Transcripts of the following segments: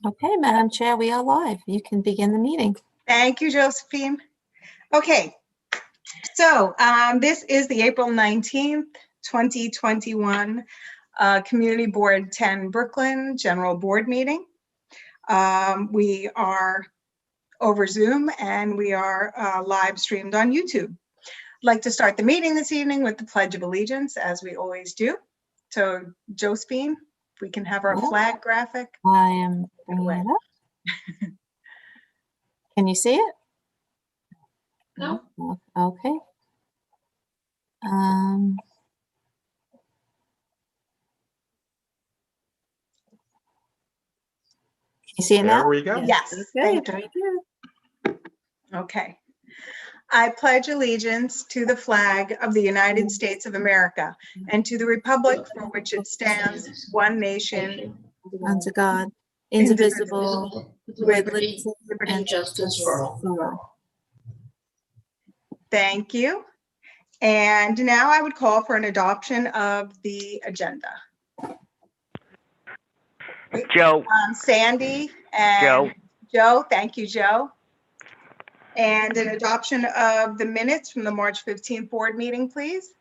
Okay, Madam Chair, we are live. You can begin the meeting. Thank you, Josephine. Okay, so this is the April 19th, 2021 Community Board 10 Brooklyn General Board meeting. We are over Zoom and we are live streamed on YouTube. I'd like to start the meeting this evening with the Pledge of Allegiance, as we always do. So, Josephine, if we can have our flag graphic. I am bringing it up. Can you see it? No. Okay. Can you see it now? There we go. Yes. Okay, Thank you. very good. Okay. I pledge allegiance to the flag of the United States of America and to the republic for which it stands, one nation, Unto God, indivisible, with liberty and justice for all. Thank you. And now I would call for an adoption of the agenda. Joe. Sandy and Joe. Thank you, Joe. And an adoption of the minutes from the March 15th board meeting, please.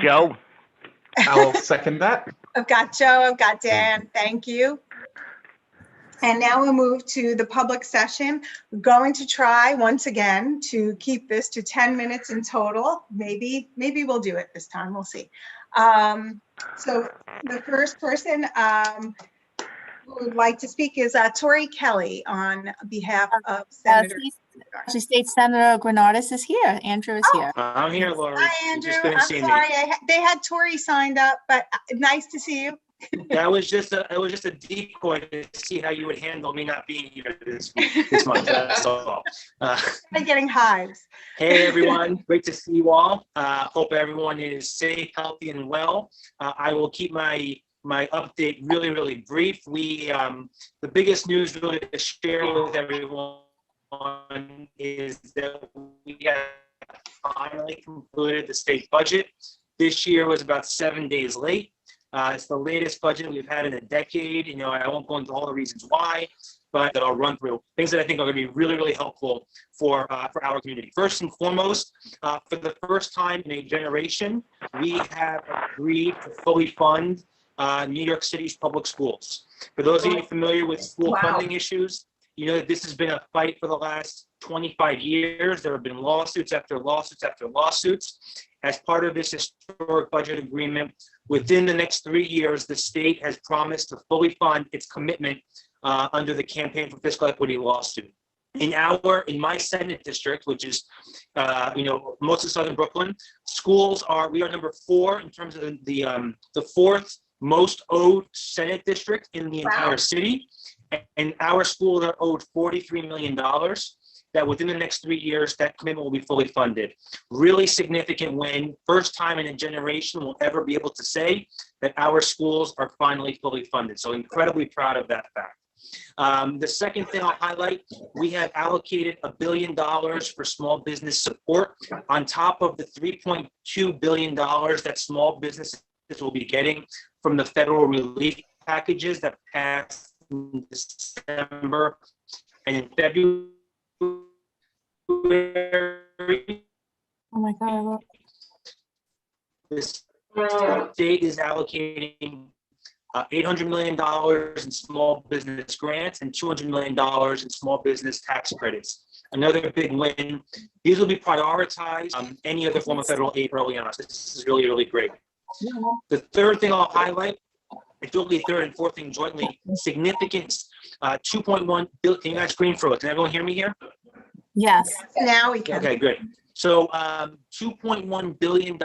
Joe. I'll second that. I've got Joe, I've got Dan, thank you. And now we'll move to the public session. We're going to try once again to keep this to 10 minutes in total. Maybe we'll do it this time, we'll see. So the first person who would like to speak is Tori Kelly on behalf of Senator. State Senator Granardis is here. Andrew is here. I'm here, Lori. Hi, Andrew. You just didn't I'm see sorry. me. They had Tori signed up, but nice to see you. That was just a decoy to see how you would handle me not being here this month. That's all. I'm getting hives. Hey everyone, great to see you all. Hope everyone is safe, healthy, and well. I will keep my update really brief. We the biggest news really to share with everyone is that we have finally concluded the state budget. This year was about 7 days late. It's the latest budget we've had in a decade. You know, I won't go into all the reasons why, but that I'll run through things that I think are going to be really helpful for our community. First and foremost, for the first time in a generation, we have agreed to fully fund New York City's public schools. For those of you familiar with school funding issues, you know that this has been a fight for the last 25 years. There have been lawsuits after lawsuits after lawsuits. As part of this historic budget agreement, within the next 3 years, the state has promised to fully fund its commitment under the Campaign for Fiscal Equity lawsuit. In my Senate district, which is, most of Southern Brooklyn, we are number 4 in terms of the fourth most owed Senate district in the entire city. And our schools are owed $43 million. That within the next 3 years, that commitment will be fully funded. Really significant win. First time in a generation we'll ever be able to say that our schools are finally fully funded. So incredibly proud of that fact. The second thing I'll highlight, we have allocated $1 billion for small business support on top of the $3.2 billion that small businesses will be getting from the federal relief packages that passed in December and in February. Oh my God. The state is allocating $800 million in small business grants and $200 million in small business tax credits. Another big win. These will be prioritized any other form of federal aid early on. This is really great. The third thing I'll highlight, it's really third and fourth thing jointly, significant 2.1 billion. Can you guys screen for it? Can everyone hear me here? Yes. Now we can. Okay, good. So $2.1 billion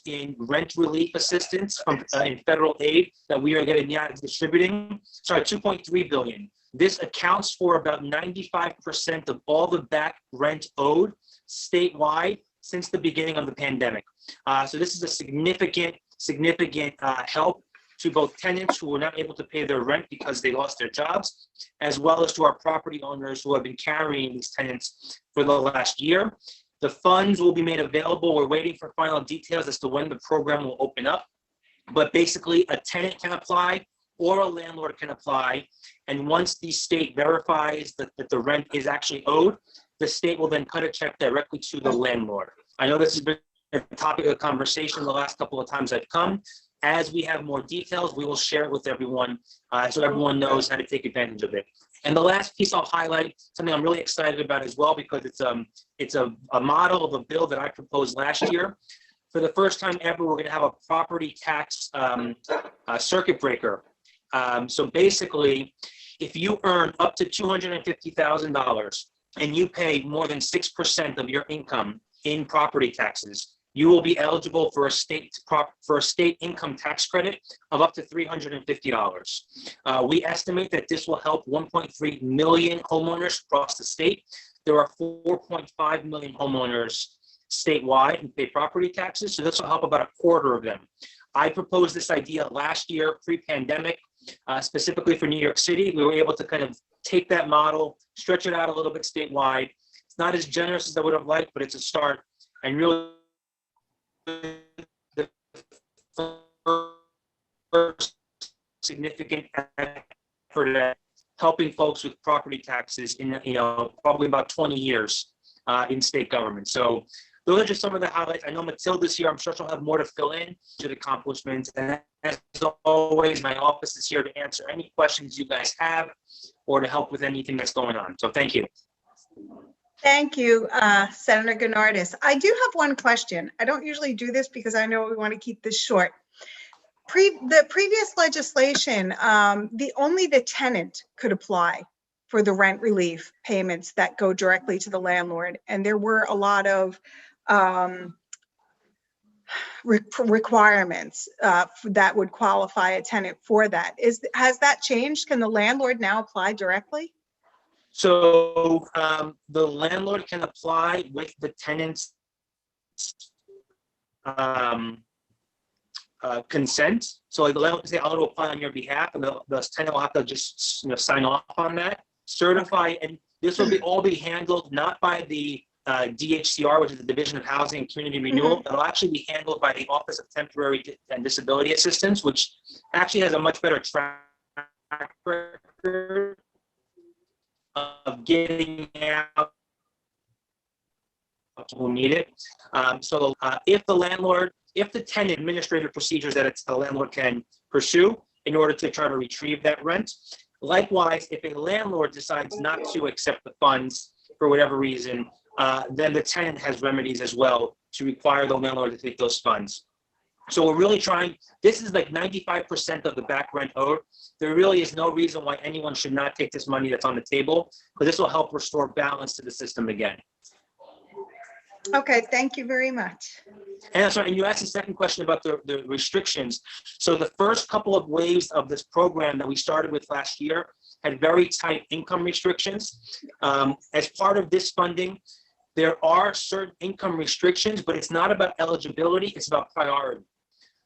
in rent relief assistance from in federal aid that we are getting distributing. Sorry, $2.3 billion. This accounts for about 95% of all the back rent owed statewide since the beginning of the pandemic. So this is a significant help to both tenants who were not able to pay their rent because they lost their jobs, as well as to our property owners who have been carrying these tenants for the last year. The funds will be made available. We're waiting for final details as to when the program will open up. But basically, a tenant can apply or a landlord can apply. And once the state verifies that the rent is actually owed, the state will then cut a check directly to the landlord. I know this has been a topic of conversation the last couple of times I've come. As we have more details, we will share it with everyone so everyone knows how to take advantage of it. And the last piece I'll highlight, something I'm really excited about as well, because it's a model of a bill that I proposed last year. For the first time ever, we're going to have a property tax circuit breaker. So basically, if you earn up to $250,000 and you pay more than 6% of your income in property taxes, you will be eligible for a state income tax credit of up to $350. We estimate that this will help 1.3 million homeowners across the state. There are 4.5 million homeowners statewide who pay property taxes, so this will help about a quarter of them. I proposed this idea last year, pre-pandemic, specifically for New York City. We were able to kind of take that model, stretch it out a little bit statewide. It's not as generous as I would have liked, but it's a start, and really the first significant effort at helping folks with property taxes in, probably about 20 years in state government. So those are just some of the highlights. I know Matilda's here. I'm sure she'll have more to fill in to the accomplishments. And as always, my office is here to answer any questions you guys have or to help with anything that's going on. So thank you. Thank you, Senator Gennardis. I do have one question. I don't usually do this because I know we want to keep this short. The previous legislation, only the tenant could apply for the rent relief payments that go directly to the landlord. And there were a lot of requirements that would qualify a tenant for that. Has that changed? Can the landlord now apply directly? So the landlord can apply with the tenant's consent. So like the landlord can say, "I'll apply on your behalf," and the tenant will have to just sign off on that, certify, and this will all be handled not by the DHCR, which is the Division of Housing and Community Renewal. It'll actually be handled by the Office of Temporary and Disability Assistance, which actually has a much better track record of getting out who need it. So if the tenant administrative procedures that the landlord can pursue in order to try to retrieve that rent. Likewise, if a landlord decides not to accept the funds for whatever reason, then the tenant has remedies as well to require the landlord to take those funds. So we're really trying, this is like 95% of the back rent owed. There really is no reason why anyone should not take this money that's on the table, because this will help restore balance to the system again. Okay, thank you very much. And sorry, and you asked the second question about the restrictions. So the first couple of waves of this program that we started with last year had very tight income restrictions. As part of this funding, there are certain income restrictions, but it's not about eligibility, it's about priority.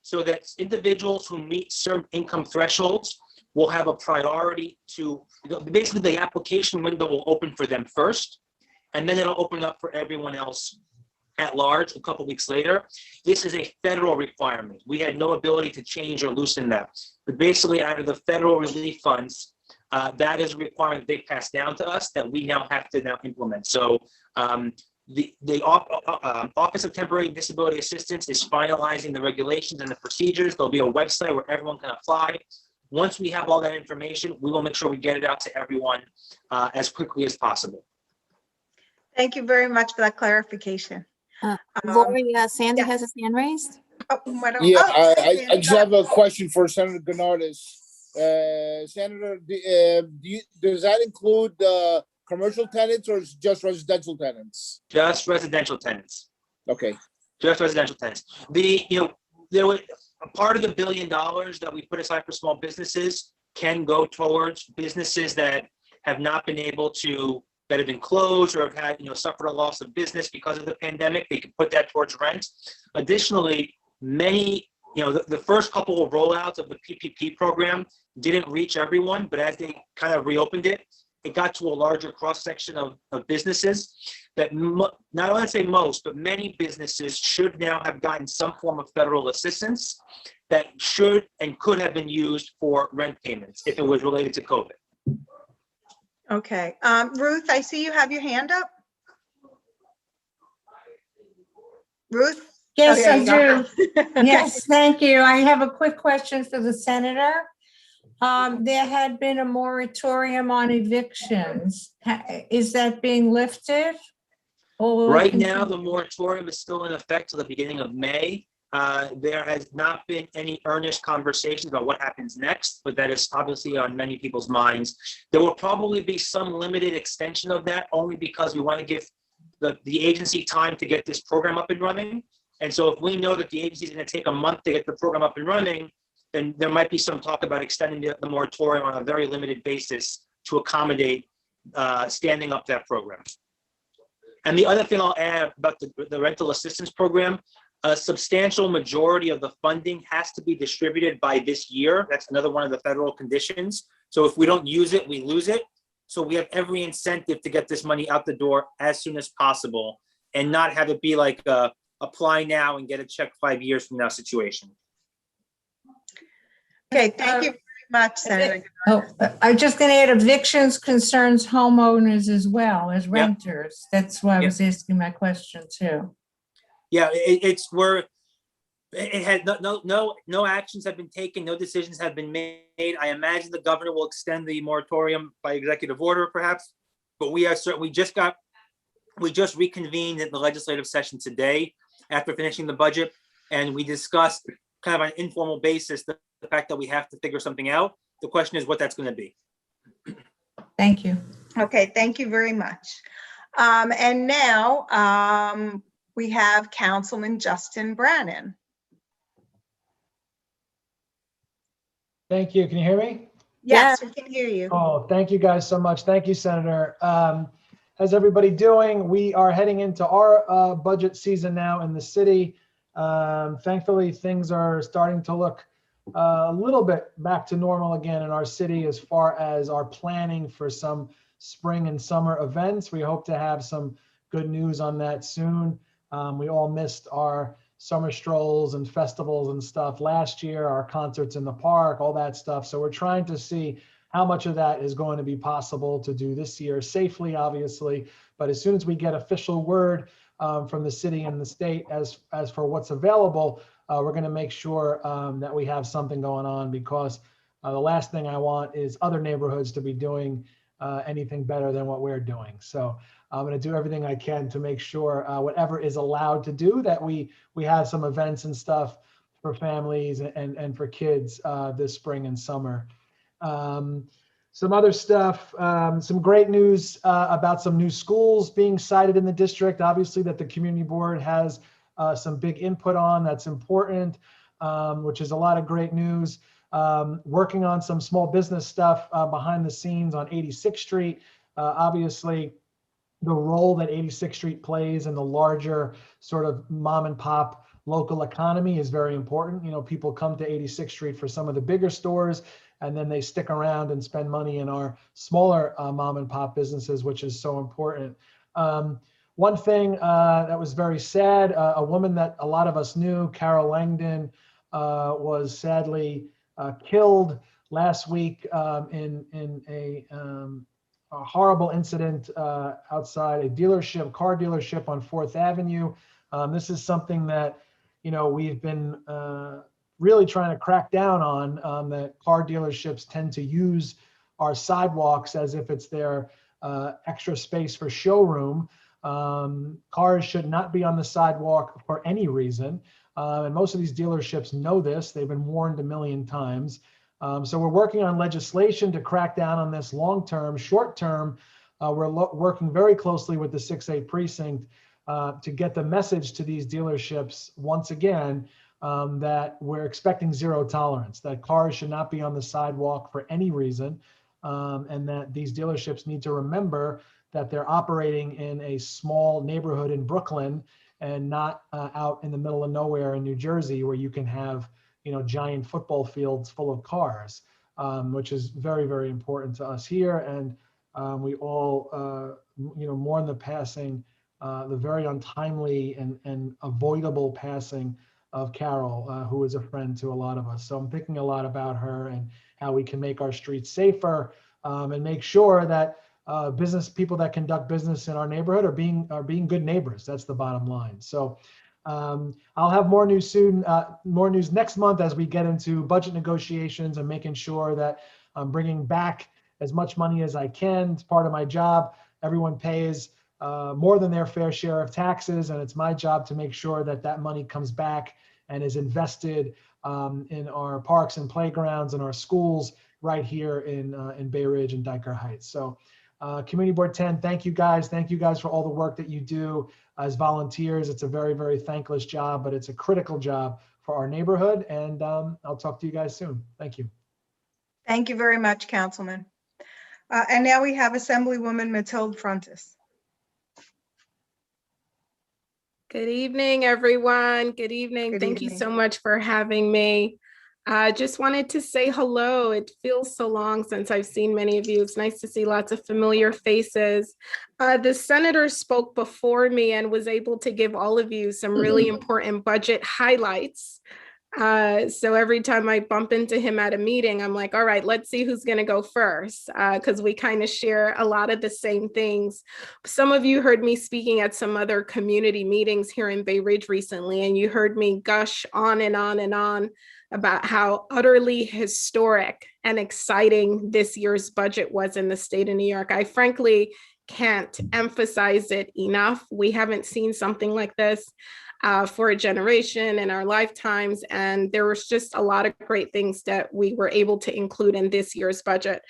So that individuals who meet certain income thresholds will have a priority to, basically the application window will open for them first, and then it'll open up for everyone else at large a couple weeks later. This is a federal requirement. We had no ability to change or loosen that. But basically out of the federal relief funds, that is a requirement they passed down to us that we now have to implement. So the Office of Temporary Disability Assistance is finalizing the regulations and the procedures. There'll be a website where everyone can apply. Once we have all that information, we will make sure we get it out to everyone as quickly as possible. Thank you very much for that clarification. Lori, Sandy has his hand raised. I just have a question for Senator Gennardis. Senator, does that include commercial tenants or just residential tenants? Just residential tenants. Okay. Just residential tenants. There was a part of the $1 billion that we put aside for small businesses can go towards businesses that have not been able to, that have been closed or have had, suffered a loss of business because of the pandemic. They can put that towards rent. Additionally, many, the first couple of rollouts of the PPP program didn't reach everyone, but as they kind of reopened it, it got to a larger cross-section of businesses that not only say most, but many businesses should now have gotten some form of federal assistance that should and could have been used for rent payments if it was related to COVID. Okay, Ruth, I see you have your hand up. Ruth? Yes, Oh, there I you go. do. Okay. Yes, thank you. I have a quick question for the senator. There had been a moratorium on evictions. Is that being lifted? Or will it Right now, continue? the moratorium is still in effect till the beginning of May. There has not been any earnest conversations about what happens next, but that is obviously on many people's minds. There will probably be some limited extension of that only because we want to give the agency time to get this program up and running. And so if we know that the agency is going to take a month to get the program up and running, then there might be some talk about extending the moratorium on a very limited basis to accommodate standing up that program. And the other thing I'll add about the rental assistance program, a substantial majority of the funding has to be distributed by this year. That's another one of the federal conditions. So if we don't use it, we lose it. So we have every incentive to get this money out the door as soon as possible and not have it be like apply now and get a check 5 years from now situation. Okay, thank you very much, Senator. I'm just going to add evictions concerns homeowners as well as renters. That's why I was asking my question too. Yeah, it's where it had no actions have been taken, no decisions have been made. I imagine the governor will extend the moratorium by executive order, perhaps. But we just reconvened in the legislative session today after finishing the budget, and we discussed kind of on an informal basis the fact that we have to figure something out. The question is what that's going to be. Thank you. Okay, thank you very much. And now we have Councilman Justin Brannan. Thank you. Can you hear me? Yes, we can hear you. Oh, thank you guys so much. Thank you, Senator. How's everybody doing? We are heading into our budget season now in the city. Thankfully, things are starting to look a little bit back to normal again in our city as far as our planning for some spring and summer events. We hope to have some good news on that soon. We all missed our summer strolls and festivals and stuff last year, our concerts in the park, all that stuff. So we're trying to see how much of that is going to be possible to do this year safely, obviously. But as soon as we get official word from the city and the state as for what's available, we're going to make sure that we have something going on, because the last thing I want is other neighborhoods to be doing anything better than what we're doing. So I'm going to do everything I can to make sure whatever is allowed to do, that we have some events and stuff for families and for kids this spring and summer. Some other stuff, some great news about some new schools being cited in the district, obviously, that the community board has some big input on. That's important, which is a lot of great news. Working on some small business stuff behind the scenes on 86th Street. Obviously, the role that 86th Street plays in the larger sort of mom and pop local economy is very important. You know, people come to 86th Street for some of the bigger stores, and then they stick around and spend money in our smaller mom and pop businesses, which is so important. One thing that was very sad, a woman that a lot of us knew, Carol Langdon, was sadly killed last week in a horrible incident outside a dealership, car dealership on 4th Avenue. This is something that, you know, we've been really trying to crack down on, that car dealerships tend to use our sidewalks as if it's their extra space for showroom. Cars should not be on the sidewalk for any reason. And most of these dealerships know this. They've been warned a million times. So we're working on legislation to crack down on this long-term. Short-term, we're working very closely with the 6A precinct to get the message to these dealerships once again that we're expecting zero tolerance, that cars should not be on the sidewalk for any reason, and that these dealerships need to remember that they're operating in a small neighborhood in Brooklyn and not out in the middle of nowhere in New Jersey, where you can have, you know, giant football fields full of cars, which is very, very important to us here. And we all, you know, mourn the passing, the very untimely and avoidable passing of Carol, who is a friend to a lot of us. So I'm thinking a lot about her and how we can make our streets safer, and make sure that business people that conduct business in our neighborhood are being good neighbors. That's the bottom line. So I'll have more news soon, more news next month as we get into budget negotiations and making sure that I'm bringing back as much money as I can. It's part of my job. Everyone pays more than their fair share of taxes, and it's my job to make sure that that money comes back and is invested in our parks and playgrounds and our schools right here in Bay Ridge and Dyker Heights. So Community Board 10, thank you guys. Thank you guys for all the work that you do as volunteers. It's a very, very thankless job, but it's a critical job for our neighborhood. And I'll talk to you guys soon. Thank you. Thank you very much, Councilman. And now we have Assemblywoman Matilde Frontis. Good evening, everyone. Good evening. Good Thank you evening. so much for having me. I just wanted to say hello. It feels so long since I've seen many of you. It's nice to see lots of familiar faces. The senator spoke before me and was able to give all of you some really important budget highlights. So every time I bump into him at a meeting, I'm like, all right, let's see who's going to go first, because we kind of share a lot of the same things. Some of you heard me speaking at some other community meetings here in Bay Ridge recently, and you heard me gush on and on and on about how utterly historic and exciting this year's budget was in the state of New York. I frankly can't emphasize it enough. We haven't seen something like this for a generation in our lifetimes. And there was just a lot of great things that we were able to include in this year's budget.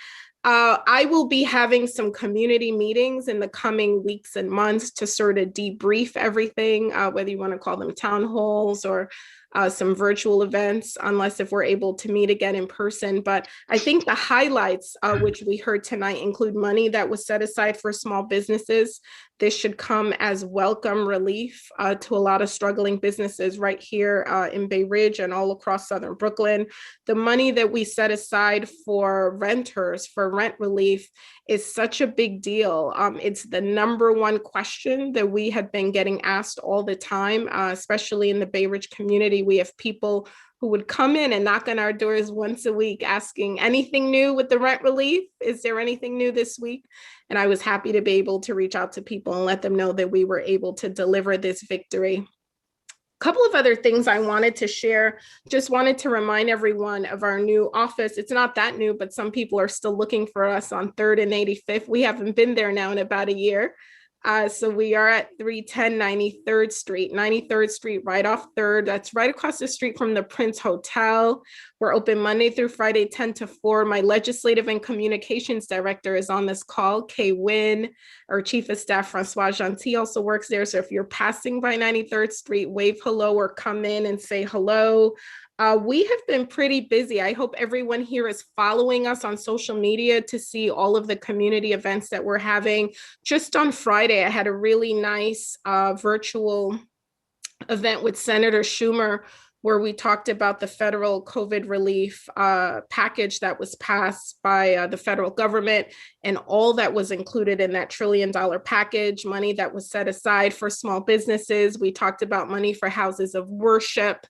I will be having some community meetings in the coming weeks and months to sort of debrief everything, whether you want to call them town halls or some virtual events, unless if we're able to meet again in person. But I think the highlights, which we heard tonight, include money that was set aside for small businesses. This should come as welcome relief to a lot of struggling businesses right here in Bay Ridge and all across Southern Brooklyn. The money that we set aside for renters, for rent relief, is such a big deal. It's the number one question that we have been getting asked all the time, especially in the Bay Ridge community. We have people who would come in and knock on our doors once a week asking, anything new with the rent relief? Is there anything new this week? And I was happy to be able to reach out to people and let them know that we were able to deliver this victory. Couple of other things I wanted to share. Just wanted to remind everyone of our new office. It's not that new, but some people are still looking for us on 3rd and 85th. We haven't been there now in about a year. So we are at 310 93rd Street, 93rd Street, right off 3rd. That's right across the street from the Prince Hotel. We're open Monday through Friday, 10 to 4. My legislative and communications director is on this call, Kay Wynn. Our chief of staff, Francois Gentil, also works there. So if you're passing by 93rd Street, wave hello or come in and say hello. We have been pretty busy. I hope everyone here is following us on social media to see all of the community events that we're having. Just on Friday, I had a really nice virtual event with Senator Schumer, where we talked about the federal COVID relief package that was passed by the federal government and all that was included in that $1 trillion package, money that was set aside for small businesses. We talked about money for houses of worship.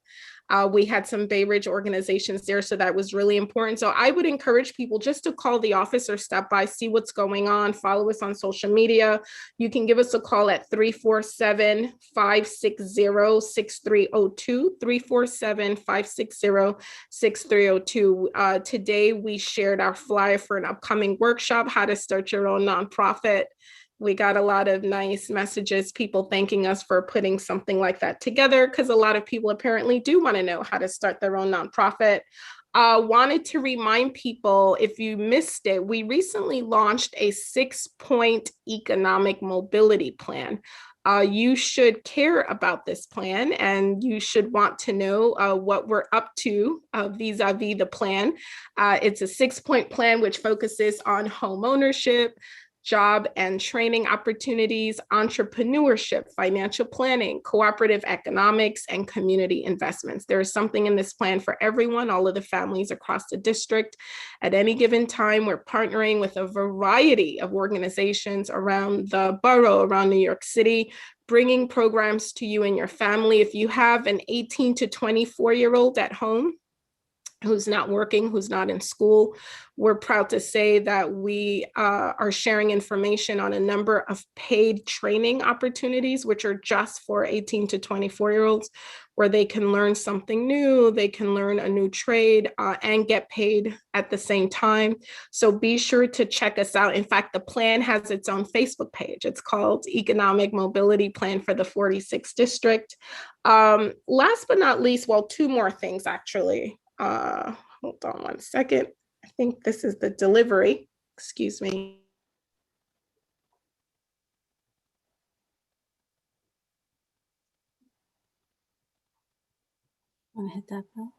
We had some Bay Ridge organizations there, so that was really important. So I would encourage people just to call the office or stop by, see what's going on, follow us on social media. You can give us a call at 347-560-6302, 347-560-6302. Today, we shared our flyer for an upcoming workshop, How to Start Your Own Nonprofit. We got a lot of nice messages, people thanking us for putting something like that together, because a lot of people apparently do want to know how to start their own nonprofit. Wanted to remind people, if you missed it, we recently launched a 6-point economic mobility plan. You should care about this plan, and you should want to know what we're up to vis-a-vis the plan. It's a 6-point plan which focuses on home ownership, job and training opportunities, entrepreneurship, financial planning, cooperative economics, and community investments. There is something in this plan for everyone, all of the families across the district. At any given time, we're partnering with a variety of organizations around the borough, around New York City, bringing programs to you and your family. If you have an 18 to 24-year-old at home who's not working, who's not in school, we're proud to say that we are sharing information on a number of paid training opportunities, which are just for 18 to 24-year-olds, where they can learn something new, they can learn a new trade and get paid at the same time. So be sure to check us out. In fact, the plan has its own Facebook page. It's called Economic Mobility Plan for the 46th District. Last but not least, well, two more things actually. Hold on one second. I think this is the delivery. Excuse me. Want to hit that bell?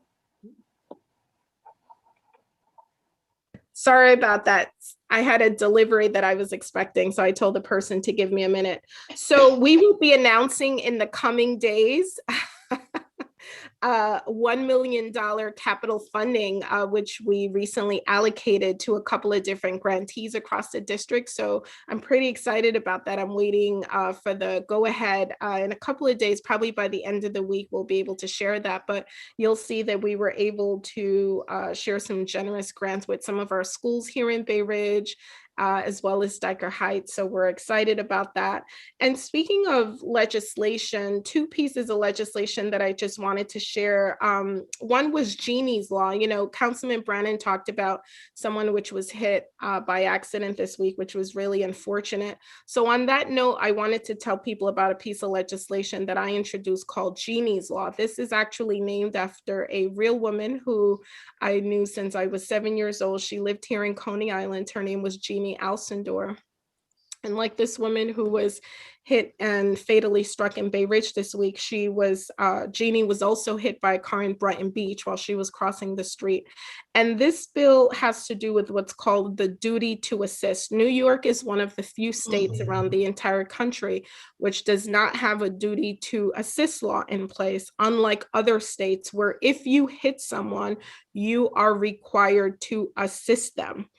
Sorry about that. I had a delivery that I was expecting, so I told the person to give me a minute. So we will be announcing in the coming days $1 million capital funding, which we recently allocated to a couple of different grantees across the district. So I'm pretty excited about that. I'm waiting for the go ahead in a couple of days, probably by the end of the week, we'll be able to share that. But you'll see that we were able to share some generous grants with some of our schools here in Bay Ridge, as well as Dyker Heights. So we're excited about that. And speaking of legislation, two pieces of legislation that I just wanted to share. One was Jeannie's Law. You know, Councilman Brannan talked about someone which was hit by accident this week, which was really unfortunate. So on that note, I wanted to tell people about a piece of legislation that I introduced called Jeannie's Law. This is actually named after a real woman who I knew since I was 7 years old. She lived here in Coney Island. Her name was Jeannie Alcindor. And like this woman who was hit and fatally struck in Bay Ridge this week, Jeannie was also hit by a car in Brighton Beach while she was crossing the street. And this bill has to do with what's called the duty to assist. New York is one of the few states around the entire country which does not have a duty to assist law in place, unlike other states where if you hit someone, you are required to assist them.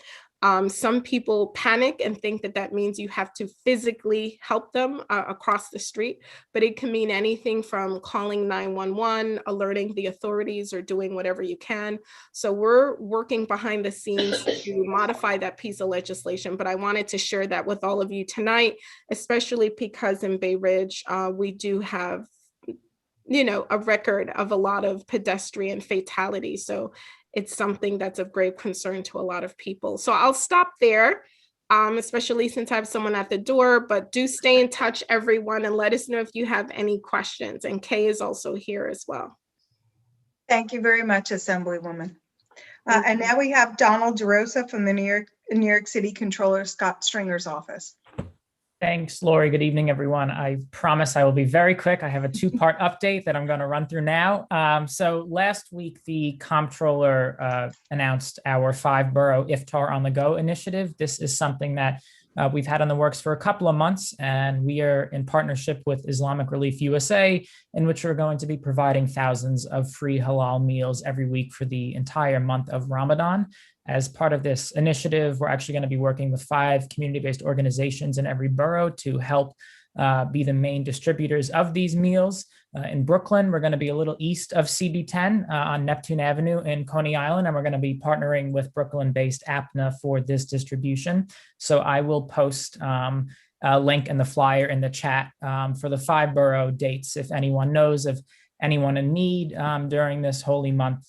Some people panic and think that that means you have to physically help them across the street, but it can mean anything from calling 911, alerting the authorities, or doing whatever you can. So we're working behind the scenes to modify that piece of legislation, but I wanted to share that with all of you tonight, especially because in Bay Ridge, we do have a record of a lot of pedestrian fatalities. So it's something that's of great concern to a lot of people. So I'll stop there, especially since I have someone at the door, but do stay in touch, everyone, and let us know if you have any questions. And Kay is also here as well. Thank you very much, Assemblywoman. And now we have Donald DeRosa from the New York City Controller Scott Stringer's office. Thanks, Lori. Good evening, everyone. I promise I will be very quick. I have a two-part update that I'm going to run through now. So last week, the comptroller announced our 5-borough Iftar on the Go initiative. This is something that we've had in the works for a couple of months, and we are in partnership with Islamic Relief USA, in which we're going to be providing thousands of free halal meals every week for the entire month of Ramadan. As part of this initiative, we're actually going to be working with 5 community-based organizations in every borough to help be the main distributors of these meals. In Brooklyn, we're going to be a little east of CB10 on Neptune Avenue in Coney Island, and we're going to be partnering with Brooklyn-based APNA for this distribution. So I will post a link in the flyer in the chat for the 5-borough dates. If anyone knows of anyone in need during this holy month,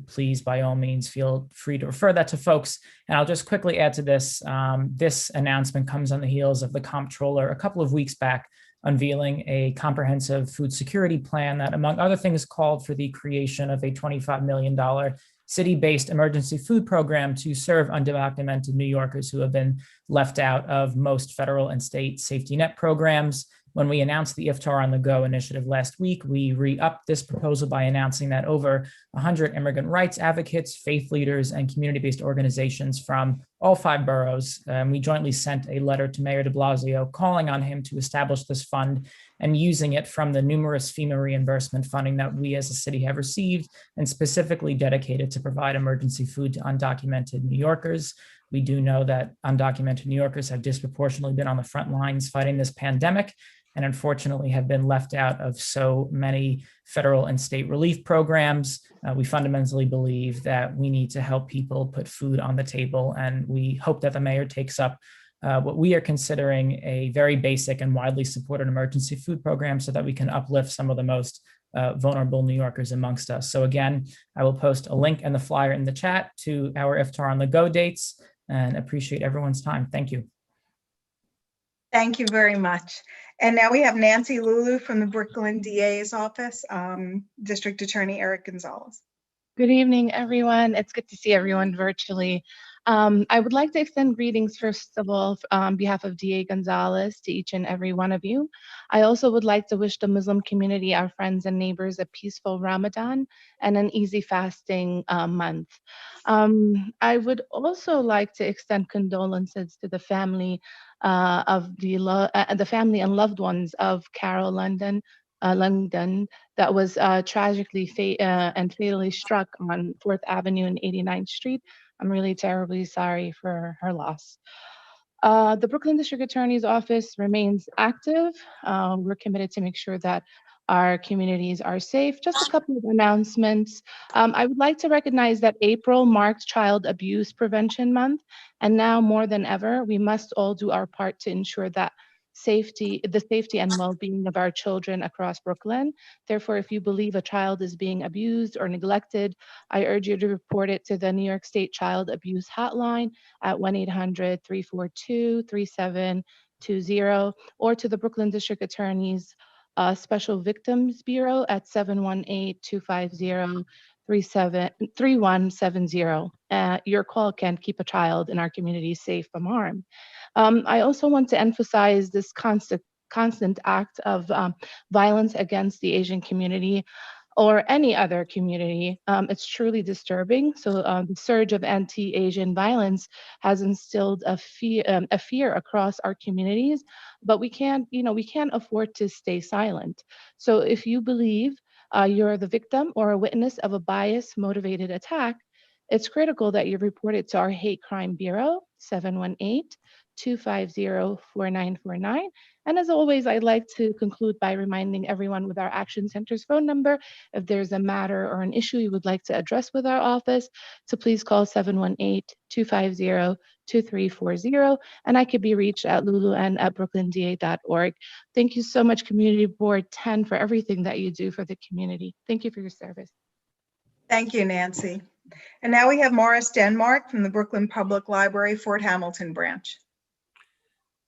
please, by all means, feel free to refer that to folks. And I'll just quickly add to this. This announcement comes on the heels of the comptroller a couple of weeks back unveiling a comprehensive food security plan that, among other things, called for the creation of a $25 million city-based emergency food program to serve undocumented New Yorkers who have been left out of most federal and state safety net programs. When we announced the Iftar on the Go initiative last week, we re-upped this proposal by announcing that over 100 immigrant rights advocates, faith leaders, and community-based organizations from all 5 boroughs, we jointly sent a letter to Mayor de Blasio calling on him to establish this fund and using it from the numerous FEMA reimbursement funding that we as a city have received and specifically dedicated to provide emergency food to undocumented New Yorkers. We do know that undocumented New Yorkers have disproportionately been on the front lines fighting this pandemic. and unfortunately have been left out of so many federal and state relief programs. We fundamentally believe that we need to help people put food on the table, and we hope that the mayor takes up what we are considering a very basic and widely supported emergency food program so that we can uplift some of the most vulnerable New Yorkers amongst us. So again, I will post a link and the flyer in the chat to our Iftar on the Go dates, and appreciate everyone's time. Thank you. Thank you very much. And now we have Nancy Lulu from the Brooklyn DA's office, District Attorney Eric Gonzalez. Good evening, everyone. It's good to see everyone virtually. I would like to extend greetings, first of all, on behalf of DA Gonzalez to each and every one of you. I also would like to wish the Muslim community, our friends and neighbors, a peaceful Ramadan and an easy fasting month. I would also like to extend condolences to the family of the family and loved ones of Carol London that was tragically and fatally struck on 4th Avenue and 89th Street. I'm really terribly sorry for her loss. The Brooklyn District Attorney's Office remains active. We're committed to make sure that our communities are safe. Just a couple of announcements. I would like to recognize that April marks Child Abuse Prevention Month, and now more than ever, we must all do our part to ensure that the safety and well-being of our children across Brooklyn. Therefore, if you believe a child is being abused or neglected, I urge you to report it to the New York State Child Abuse Hotline at 1-800-342-3720, or to the Brooklyn District Attorney's Special Victims Bureau at 718-250-3170. Your call can keep a child in our community safe from harm. I also want to emphasize this constant act of violence against the Asian community or any other community. It's truly disturbing. So the surge of anti-Asian violence has instilled a fear across our communities, but we can't afford to stay silent. So if you believe you're the victim or a witness of a bias-motivated attack, it's critical that you report it to our Hate Crime Bureau, 718-250-4949. And as always, I'd like to conclude by reminding everyone with our Action Center's phone number, if there's a matter or an issue you would like to address with our office, to please call 718-250-2340, and I could be reached at lulun@brooklynda.org. Thank you so much, Community Board 10, for everything that you do for the community. Thank you for your service. Thank you, Nancy. And now we have Morris Denmark from the Brooklyn Public Library, Fort Hamilton branch.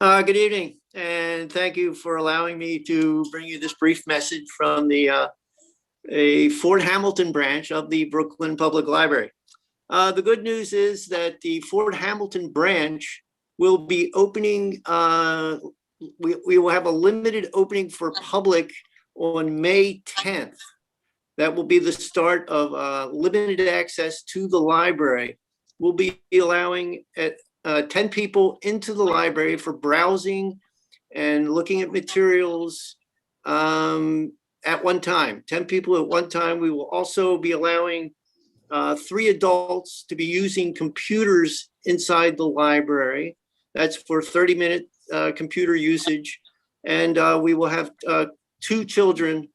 Good evening, and thank you for allowing me to bring you this brief message from the Fort Hamilton branch of the Brooklyn Public Library. The good news is that the Fort Hamilton branch will be opening, we will have a limited opening for public on May 10th. That will be the start of limited access to the library. We'll be allowing 10 people into the library for browsing and looking at materials at one time, 10 people at one time. We will also be allowing 3 adults to be using computers inside the library. That's for 30-minute computer usage. And we will have 2 children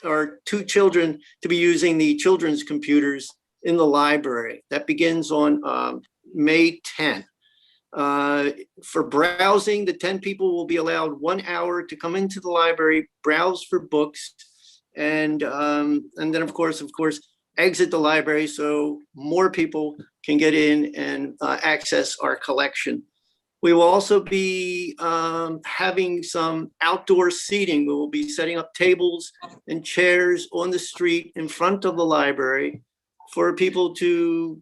to be using the children's computers in the library. That begins on May 10th. For browsing, the 10 people will be allowed 1 hour to come into the library, browse for books, and then of course, exit the library so more people can get in and access our collection. We will also be having some outdoor seating. We will be setting up tables and chairs on the street in front of the library for people to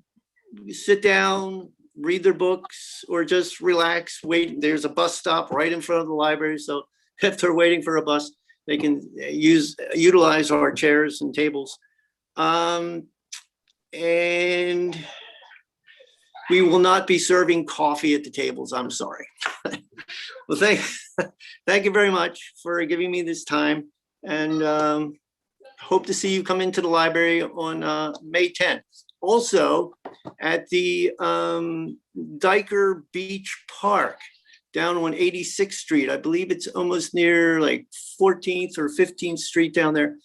sit down, read their books, or just relax, wait. There's a bus stop right in front of the library. So if they're waiting for a bus, they can utilize our chairs and tables. And we will not be serving coffee at the tables. I'm sorry. Well, thank you very much for giving me this time, and hope to see you come into the library on May 10th. Also, at the Diker Beach Park, down on 86th Street. I believe it's almost near like 14th or 15th Street down there.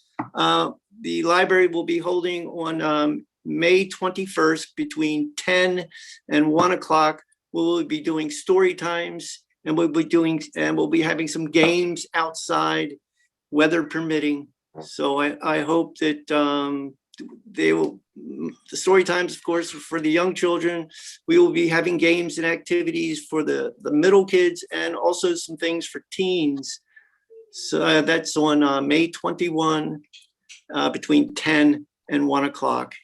The library will be holding on May 21st between 10 and 1 o'clock. We'll be doing story times, and we'll be having some games outside, weather permitting. So I hope that the story times, of course, for the young children. We will be having games and activities for the middle kids, and also some things for teens. So that's on May 21 between 10 and 1 o'clock.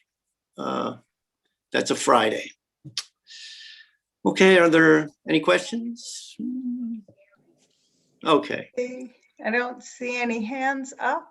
That's a Friday. Okay, are there any questions? Okay, I don't see any hands up.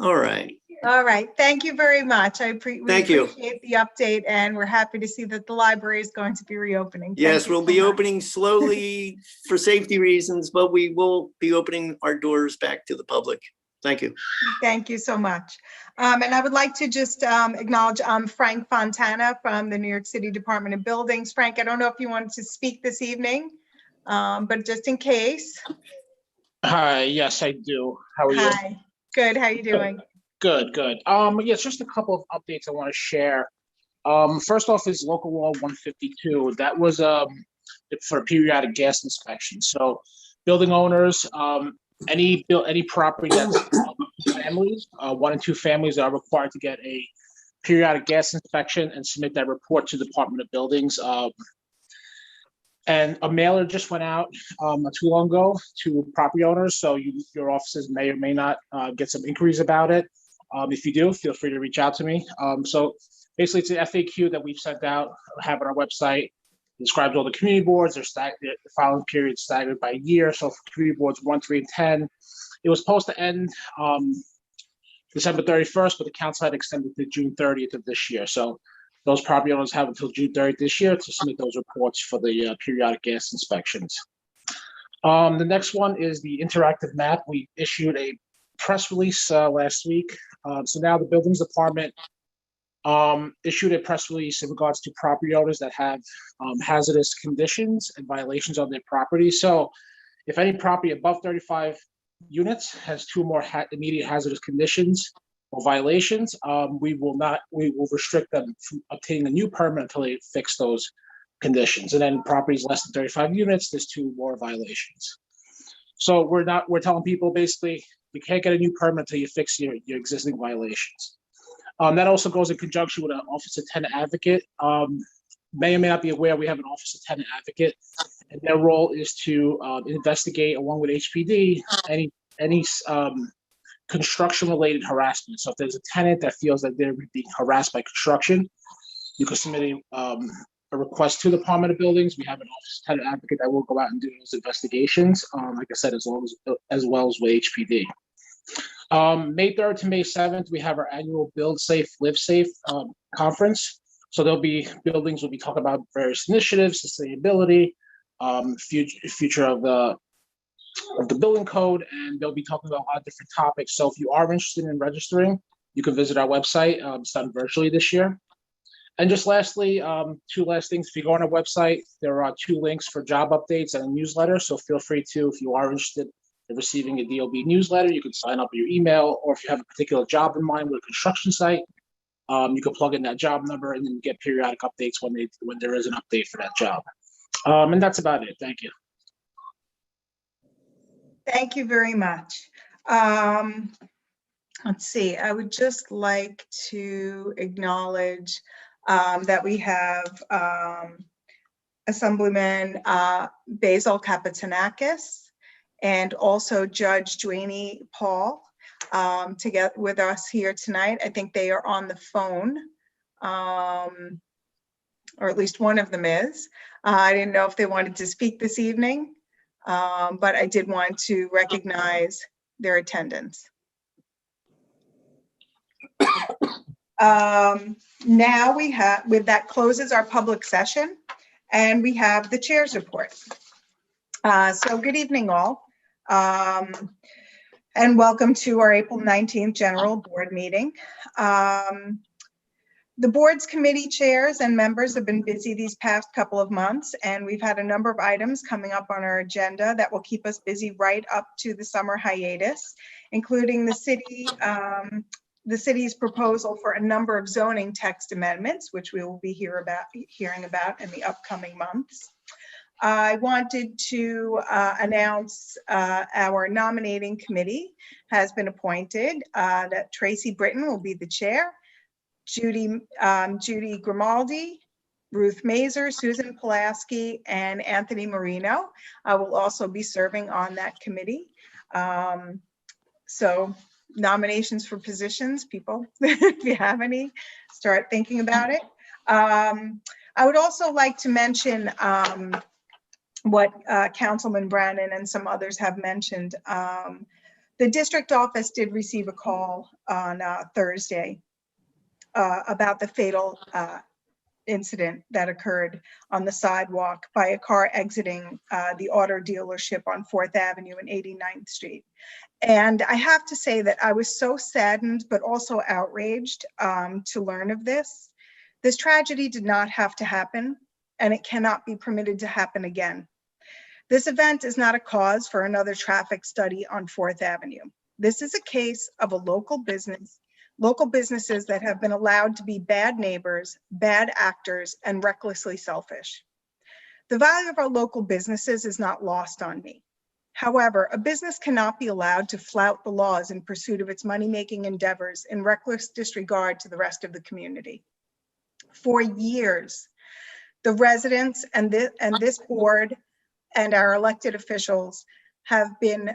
all right. All right, thank you very much. We Thank you. appreciate the update, and we're happy to see that the library is going to be reopening. Thank Yes, you we'll so be much. opening slowly for safety reasons, but we will be opening our doors back to the public. Thank you. Thank you so much. And I would like to just acknowledge Frank Fontana from the New York City Department of Buildings. Frank, I don't know if you wanted to speak this evening, but just in case. Hi, yes, I do. How are you? Hi, good, how you doing? Good, good. Yes, just a couple of updates I want to share. First off is local law 152. That was for periodic gas inspection. So building owners, any property that's families, 1 and 2 families are required to get a periodic gas inspection and submit that report to the Department of Buildings. And a mailer just went out not too long ago to property owners. So your offices may or may not get some inquiries about it. If you do, feel free to reach out to me. So basically it's an FAQ that we've sent out, have on our website. It describes all the community boards. They're the filing period staggered by year. So for community boards 1, 3, and 10, it was supposed to end December 31st, but the council had extended to June 30th of this year. So those property owners have until June 30th this year to submit those reports for the periodic gas inspections. The next one is the interactive map. We issued a press release last week. So now the buildings department issued a press release in regards to property owners that have hazardous conditions and violations on their property. So if any property above 35 units has 2 or more immediate hazardous conditions or violations, we will restrict them from obtaining a new permit until they fix those conditions. And then properties less than 35 units, there's 2 more violations. So we're telling people basically, you can't get a new permit until you fix your existing violations. That also goes in conjunction with an Office of Tenant Advocate. May or may not be aware, we have an Office of Tenant Advocate, and their role is to investigate, along with HPD, any construction-related harassment. So if there's a tenant that feels that they're being harassed by construction, you can submit a request to the Department of Buildings. We have an Office of Tenant Advocate that will go out and do those investigations. Like I said, as well as with HPD. May 3rd to May 7th, we have our annual Build Safe, Live Safe conference. So buildings will be talking about various initiatives, sustainability, future of the building code, and they'll be talking about a lot of different topics. So if you are interested in registering, you can visit our website. It's done virtually this year. And just lastly, 2 last things. If you go on our website, there are 2 links for job updates and a newsletter. So feel free to, if you are interested in receiving a DOB newsletter, you can sign up with your email, or if you have a particular job in mind with a construction site, you can plug in that job number and then get periodic updates when there is an update for that job. And that's about it. Thank you. Thank you very much. Let's see, I would just like to acknowledge that we have Assemblyman Basil Kapitanakis and also Judge Dwayne Paul to get with us here tonight. I think they are on the phone, or at least one of them is. I didn't know if they wanted to speak this evening, but I did want to recognize their attendance. Now we have, that closes our public session, and we have the chair's report. So good evening all, and welcome to our April 19th general board meeting. The board's committee chairs and members have been busy these past couple of months, and we've had a number of items coming up on our agenda that will keep us busy right up to the summer hiatus, including the city's proposal for a number of zoning text amendments, which we will be hearing about in the upcoming months. I wanted to announce our nominating committee has been appointed, that Tracy Britton will be the chair, Judy Grimaldi, Ruth Mazer, Susan Pulaski, and Anthony Marino will also be serving on that committee. So nominations for positions, people, if you have any, start thinking about it. I would also like to mention what Councilman Brannan and some others have mentioned. The district office did receive a call on Thursday about the fatal incident that occurred on the sidewalk by a car exiting the auto dealership on 4th Avenue and 89th Street. And I have to say that I was so saddened, but also outraged to learn of this. This tragedy did not have to happen, and it cannot be permitted to happen again. This event is not a cause for another traffic study on 4th Avenue. This is a case of a local businesses that have been allowed to be bad neighbors, bad actors, and recklessly selfish. The value of our local businesses is not lost on me. However, a business cannot be allowed to flout the laws in pursuit of its money-making endeavors in reckless disregard to the rest of the community. For years, the residents and this board and our elected officials have been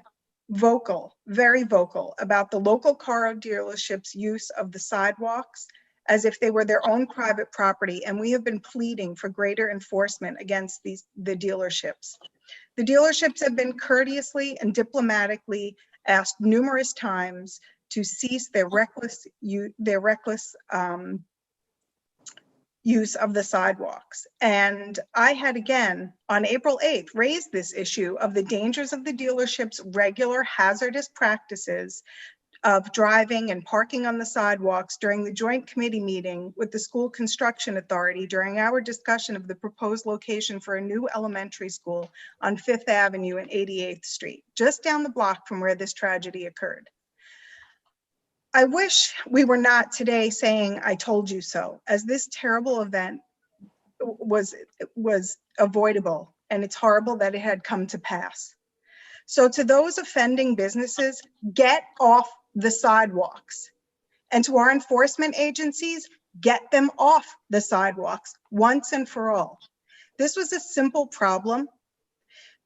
vocal, very vocal, about the local car dealerships' use of the sidewalks as if they were their own private property, and we have been pleading for greater enforcement against the dealerships. The dealerships have been courteously and diplomatically asked numerous times to cease their reckless use of the sidewalks. And I had again, on April 8th, raised this issue of the dangers of the dealership's regular hazardous practices of driving and parking on the sidewalks during the joint committee meeting with the school construction authority during our discussion of the proposed location for a new elementary school on 5th Avenue and 88th Street, just down the block from where this tragedy occurred. I wish we were not today saying, "I told you so," as this terrible event was avoidable, and it's horrible that it had come to pass. So to those offending businesses, get off the sidewalks. And to our enforcement agencies, get them off the sidewalks once and for all. This was a simple problem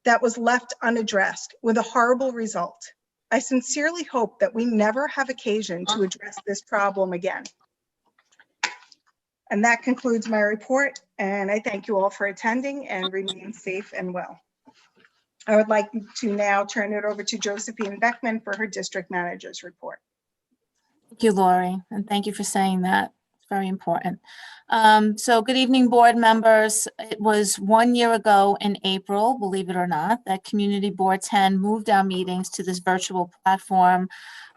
that was left unaddressed with a horrible result. I sincerely hope that we never have occasion to address this problem again. And that concludes my report, and I thank you all for attending and remain safe and well. I would like to now turn it over to Josephine Beckman for her district manager's report. Thank you, Lori, and thank you for saying that. It's very important. So good evening, board members. It was 1 year ago in April, believe it or not, that Community Board 10 moved our meetings to this virtual platform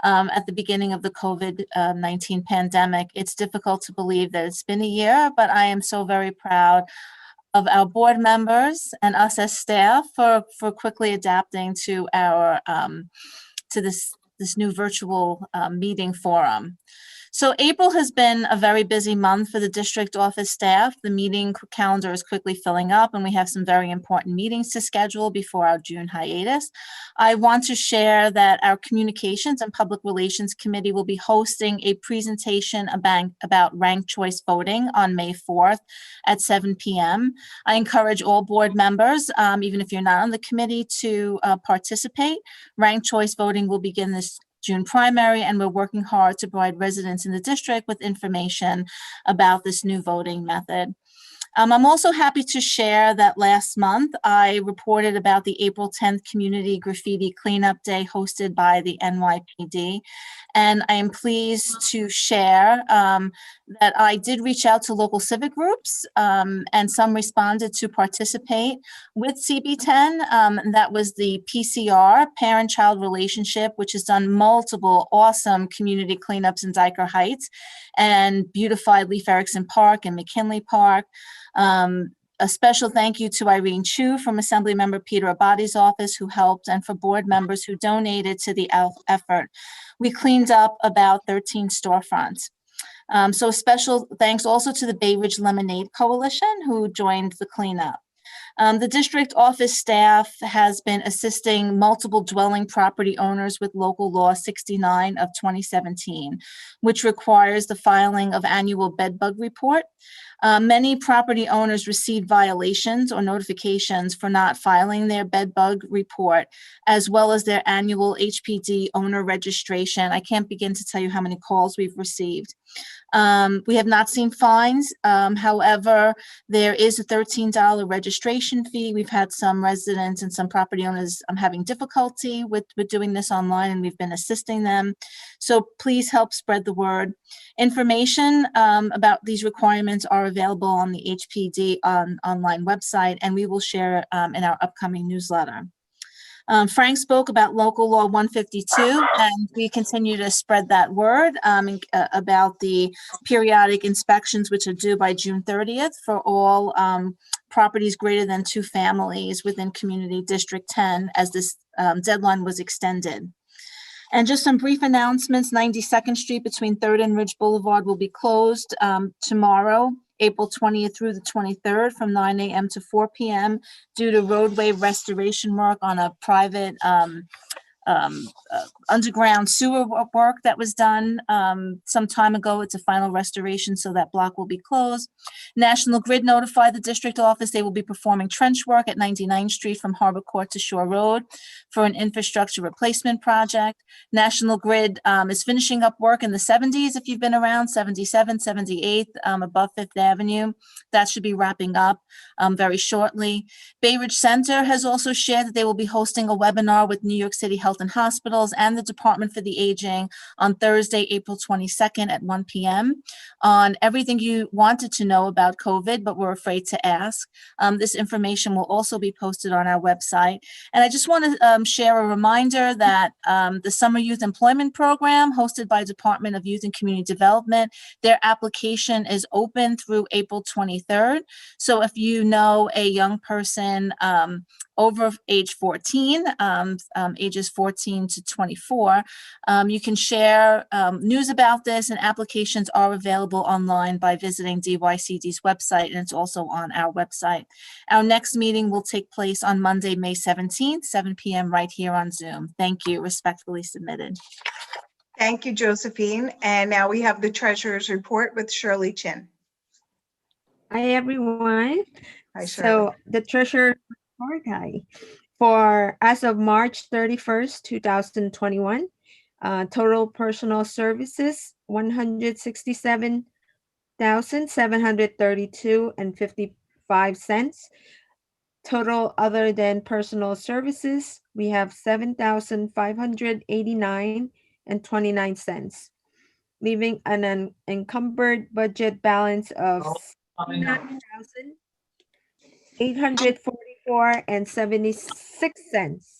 at the beginning of the COVID-19 pandemic. It's difficult to believe that it's been a year, but I am so very proud of our board members and us as staff for quickly adapting to our to this new virtual meeting forum. So April has been a very busy month for the district office staff. The meeting calendar is quickly filling up, and we have some very important meetings to schedule before our June hiatus. I want to share that our Communications and Public Relations Committee will be hosting a presentation about ranked choice voting on May 4th at 7 p.m. I encourage all board members, even if you're not on the committee, to participate. Ranked choice voting will begin this June primary, and we're working hard to provide residents in the district with information about this new voting method. I'm also happy to share that last month I reported about the April 10th Community Graffiti Cleanup Day hosted by the NYPD. And I am pleased to share that I did reach out to local civic groups and some responded to participate with CB10. That was the PCR, Parent-Child Relationship, which has done multiple awesome community cleanups in Dyker Heights and beautified Leif Erikson Park and McKinley Park. A special thank you to Irene Chu from Assemblymember Peter Abadi's office who helped, and for board members who donated to the effort. We cleaned up about 13 storefronts. So special thanks also to the Bay Ridge Lemonade Coalition who joined the cleanup. The district office staff has been assisting multiple dwelling property owners with local law 69 of 2017, which requires the filing of annual bed bug report. Many property owners received violations or notifications for not filing their bed bug report, as well as their annual HPD owner registration. I can't begin to tell you how many calls we've received. We have not seen fines. However, there is a $13 registration fee. We've had some residents and some property owners having difficulty with doing this online, and we've been assisting them. So please help spread the word. Information about these requirements are available on the HPD online website, and we will share in our upcoming newsletter. Frank spoke about local law 152, and we continue to spread that word about the periodic inspections, which are due by June 30th for all properties greater than 2 families within Community District 10, as this deadline was extended. And just some brief announcements. 92nd Street between 3rd and Ridge Boulevard will be closed tomorrow, April 20th through the 23rd from 9 a.m. to 4 p.m. due to roadway restoration work on a private underground sewer work that was done some time ago. It's a final restoration, so that block will be closed. National Grid notified the district office they will be performing trench work at 99th Street from Harbor Court to Shore Road for an infrastructure replacement project. National Grid is finishing up work in the 70s, if you've been around, 77, 78 above 5th Avenue. That should be wrapping up very shortly. Bay Ridge Center has also shared that they will be hosting a webinar with New York City Health and Hospitals and the Department for the Aging on Thursday, April 22nd at 1 p.m. on everything you wanted to know about COVID, but were afraid to ask. This information will also be posted on our website. And I just want to share a reminder that the Summer Youth Employment Program hosted by Department of Youth and Community Development, their application is open through April 23rd. So if you know a young person over age 14, ages 14 to 24, you can share news about this, and applications are available online by visiting DYCD's website, and it's also on our website. Our next meeting will take place on Monday, May 17th, 7 p.m. right here on Zoom. Thank you. Respectfully submitted. Thank you, Josephine. And now we have the treasurer's report with Shirley Chin. Hi, everyone. Hi, Shirley. So the treasurer report, for as of March 31st, 2021, total personal services, $167,732.55. Total other than personal services, we have $7,589.29, leaving an encumbered budget balance of $844.76.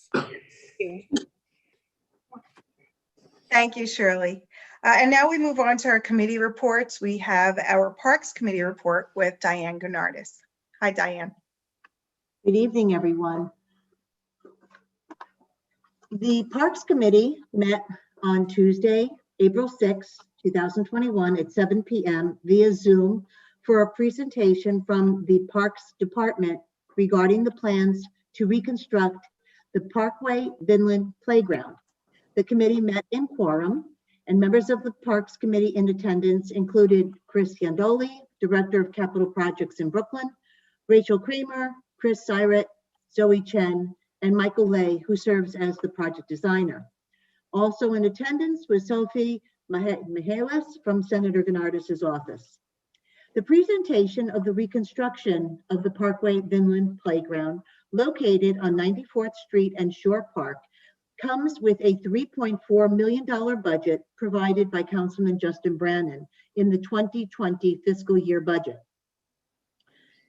Thank you, Shirley. And now we move on to our committee reports. We have our Parks Committee report with Diane Gennardis. Hi, Diane. Good evening, everyone. The Parks Committee met on Tuesday, April 6, 2021 at 7 p.m. via Zoom for a presentation from the Parks Department regarding the plans to reconstruct the Parkway Vinland Playground. The committee met in quorum, and members of the Parks Committee in attendance included Chris Yandoli, Director of Capital Projects in Brooklyn, Rachel Kramer, Chris Syret, Zoe Chen, and Michael Lay, who serves as the project designer. Also in attendance was Sophie Mihalis from Senator Gennardis's office. The presentation of the reconstruction of the Parkway Vinland Playground located on 94th Street and Shore Park comes with a $3.4 million budget provided by Councilman Justin Brannan in the 2020 fiscal year budget.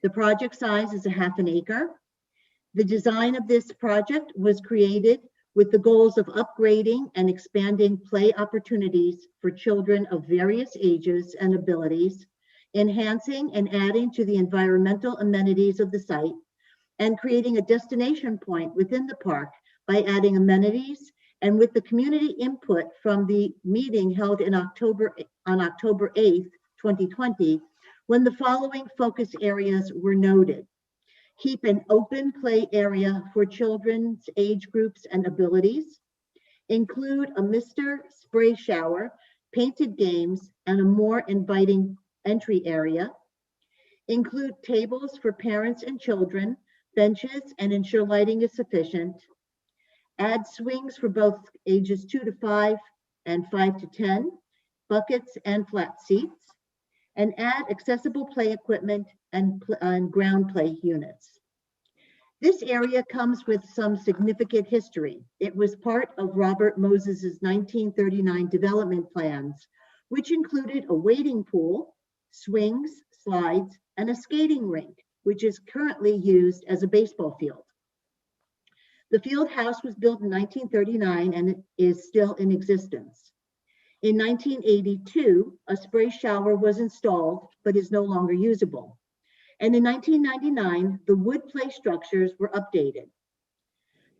The project size is a half an acre. The design of this project was created with the goals of upgrading and expanding play opportunities for children of various ages and abilities, enhancing and adding to the environmental amenities of the site, and creating a destination point within the park by adding amenities, and with the community input from the meeting held on October 8th, 2020, when the following focus areas were noted. Keep an open play area for children's age groups and abilities. Include a Mr. Spray shower, painted games, and a more inviting entry area. Include tables for parents and children, benches, and ensure lighting is sufficient. Add swings for both ages 2 to 5 and 5 to 10, buckets and flat seats, and add accessible play equipment and ground play units. This area comes with some significant history. It was part of Robert Moses's 1939 development plans, which included a wading pool, swings, slides, and a skating rink, which is currently used as a baseball field. The field house was built in 1939 and it is still in existence. In 1982, a spray shower was installed, but is no longer usable. And in 1999, the wood play structures were updated.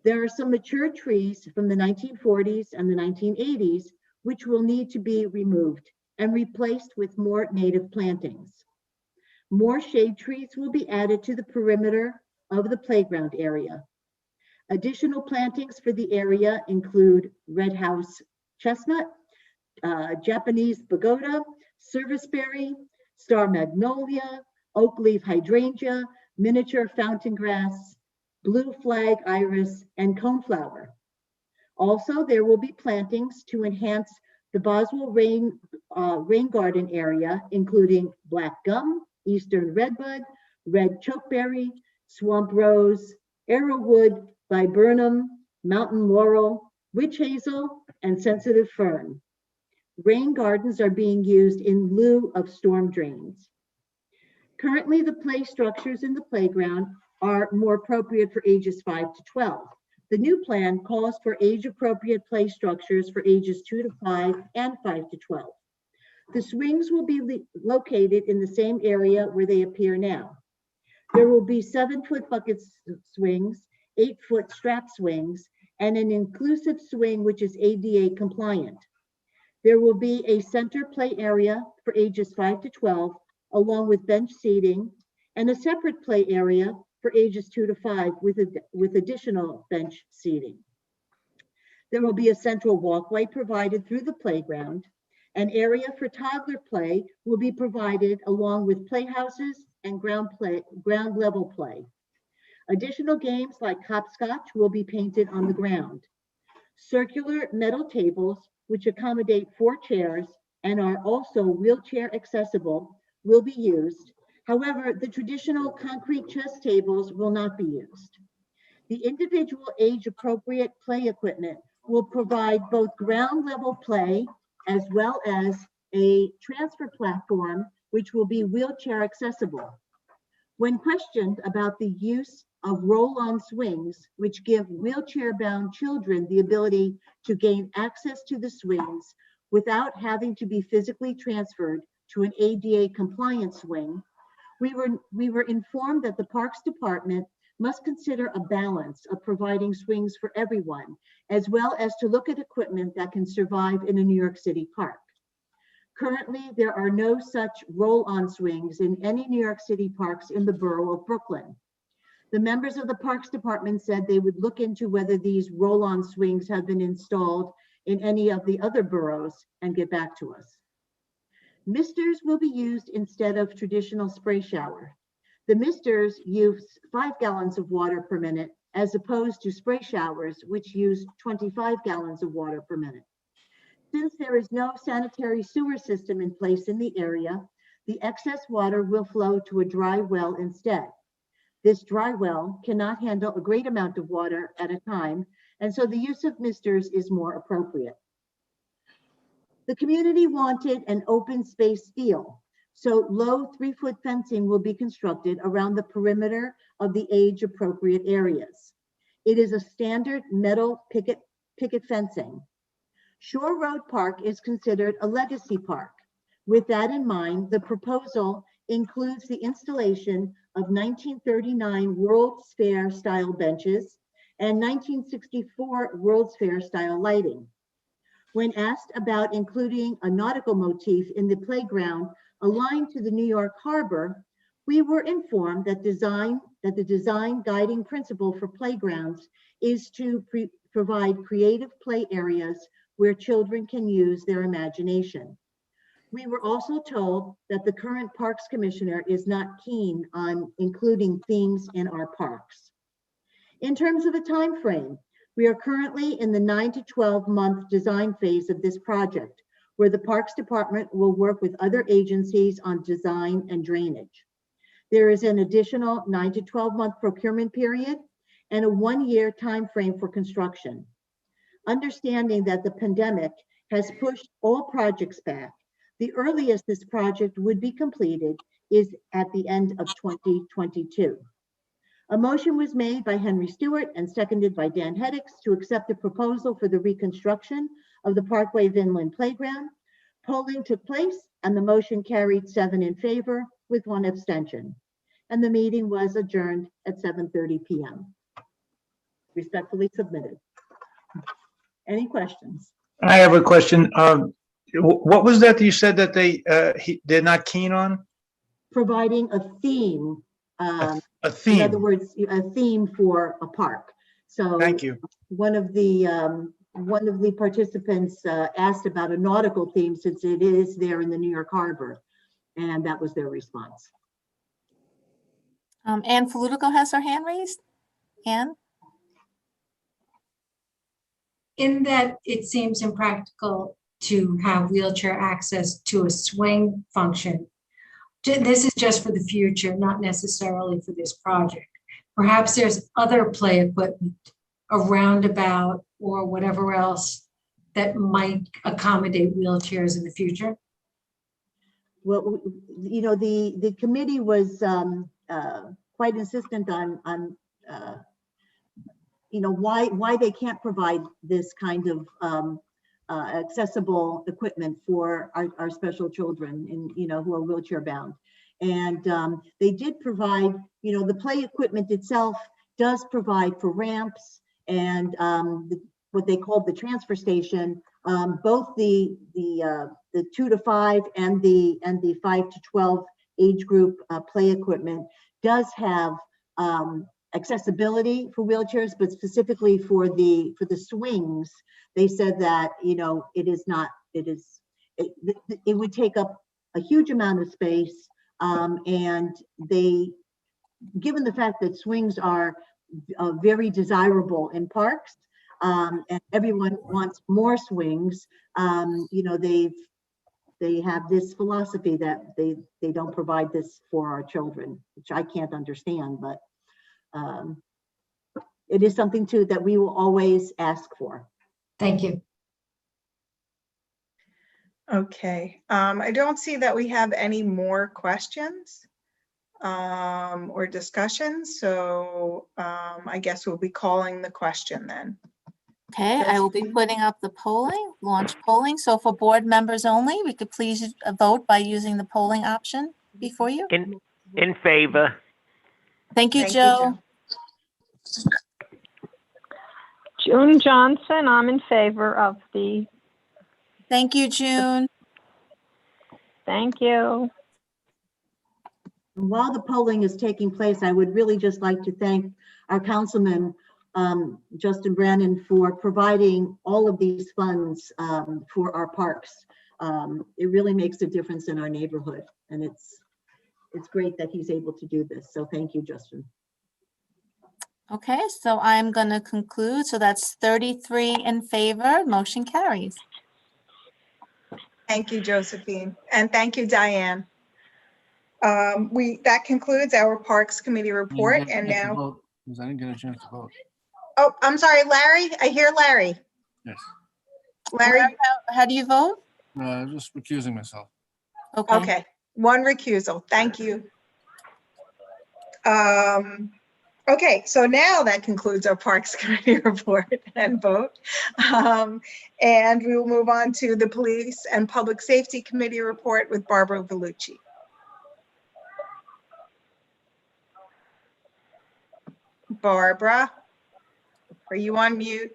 There are some mature trees from the 1940s and the 1980s, which will need to be removed and replaced with more native plantings. More shade trees will be added to the perimeter of the playground area. Additional plantings for the area include red house chestnut, Japanese pagoda, serviceberry, star magnolia, oak leaf hydrangea, miniature fountain grass, blue flag iris, and coneflower. Also, there will be plantings to enhance the Boswell rain garden area, including black gum, eastern redbud, red chokeberry, swamp rose, arrowwood, viburnum, mountain laurel, witch hazel, and sensitive fern. Rain gardens are being used in lieu of storm drains. Currently, the play structures in the playground are more appropriate for ages 5 to 12. The new plan calls for age-appropriate play structures for ages 2 to 5 and 5 to 12. The swings will be located in the same area where they appear now. There will be 7-foot bucket swings, 8-foot strap swings, and an inclusive swing which is ADA compliant. There will be a center play area for ages 5 to 12, along with bench seating, and a separate play area for ages 2 to 5 with additional bench seating. There will be a central walkway provided through the playground. An area for toddler play will be provided along with playhouses and ground level play. Additional games like hopscotch will be painted on the ground. Circular metal tables, which accommodate 4 chairs and are also wheelchair accessible, will be used. However, the traditional concrete chess tables will not be used. The individual age-appropriate play equipment will provide both ground level play as well as a transfer platform, which will be wheelchair accessible. When questioned about the use of roll-on swings, which give wheelchair-bound children the ability to gain access to the swings without having to be physically transferred to an ADA compliant swing, we were informed that the Parks Department must consider a balance of providing swings for everyone, as well as to look at equipment that can survive in a New York City park. Currently, there are no such roll-on swings in any New York City parks in the borough of Brooklyn. The members of the Parks Department said they would look into whether these roll-on swings have been installed in any of the other boroughs and get back to us. Misters will be used instead of traditional spray shower. The misters use 5 gallons of water per minute, as opposed to spray showers, which use 25 gallons of water per minute. Since there is no sanitary sewer system in place in the area, the excess water will flow to a dry well instead. This dry well cannot handle a great amount of water at a time, and so the use of misters is more appropriate. The community wanted an open space feel, so low 3-foot fencing will be constructed around the perimeter of the age-appropriate areas. It is a standard metal picket fencing. Shore Road Park is considered a legacy park. With that in mind, the proposal includes the installation of 1939 World's Fair style benches and 1964 World's Fair style lighting. When asked about including a nautical motif in the playground aligned to the New York Harbor, we were informed that the design guiding principle for playgrounds is to provide creative play areas where children can use their imagination. We were also told that the current Parks Commissioner is not keen on including themes in our parks. In terms of a time frame, we are currently in the 9 to 12 month design phase of this project, where the Parks Department will work with other agencies on design and drainage. There is an additional 9 to 12 month procurement period and a 1-year time frame for construction. Understanding that the pandemic has pushed all projects back, the earliest this project would be completed is at the end of 2022. A motion was made by Henry Stewart and seconded by Dan Heddix to accept the proposal for the reconstruction of the Parkway Vinland Playground. Polling took place and the motion carried 7 in favor with 1 abstention. And the meeting was adjourned at 7:30 p.m. Respectfully submitted. Any questions? I have a question. What was that you said that they're not keen on? Providing a theme. A theme. In other words, a theme for a park. So Thank you. One of the participants asked about a nautical theme since it is there in the New York Harbor, and that was their response. Anne Falutico has her hand raised. Anne? In that it seems impractical to have wheelchair access to a swing function. This is just for the future, not necessarily for this project. Perhaps there's other play equipment, a roundabout or whatever else that might accommodate wheelchairs in the future. Well, you know, the committee was quite insistent on you know, why they can't provide this kind of accessible equipment for our special children and, you know, who are wheelchair bound. And they did provide, you know, the play equipment itself does provide for ramps and what they called the transfer station. Both the 2 to 5 and the 5 to 12 age group play equipment does have accessibility for wheelchairs, but specifically for the swings, they said that, you know, it would take up a huge amount of space, and given the fact that swings are very desirable in parks, and everyone wants more swings, you know, they have this philosophy that they don't provide this for our children, which I can't understand, but it is something too that we will always ask for. Thank you. Okay, I don't see that we have any more questions or discussions, so I guess we'll be calling the question then. Okay, I will be putting up the launch polling. So for board members only, we could please vote by using the polling option before you. In favor. Thank you, Joe. June Johnson, I'm in favor of the. Thank you, June. Thank you. While the polling is taking place, I would really just like to thank our councilman, Justin Brannan, for providing all of these funds for our parks. It really makes a difference in our neighborhood, and it's great that he's able to do this. So thank you, Justin. Okay, so I'm going to conclude. So that's 33 in favor. Motion carries. Thank you, Josephine. And thank you, Diane. That concludes our Parks Committee report, and now, Because I didn't get a chance to vote. oh, I'm sorry, Larry, I hear Larry. Yes. Larry, How do you vote? I'm just recusing myself. okay, one recusal, thank you. Okay, so now that concludes our Parks Committee report and vote. And we will move on to the Police and Public Safety Committee report with Barbara Vellucci. Barbara, are you on mute?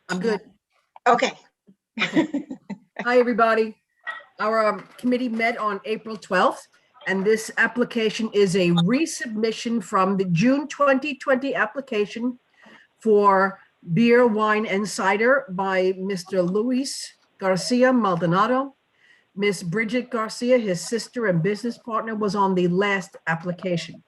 I'm good. Okay. Hi, everybody. Our committee met on April 12th, and this application is a resubmission from the June 2020 application for beer, wine, and cider by Mr. Luis Garcia Maldonado. Miss Bridget Garcia, his sister and business partner, was on the last application.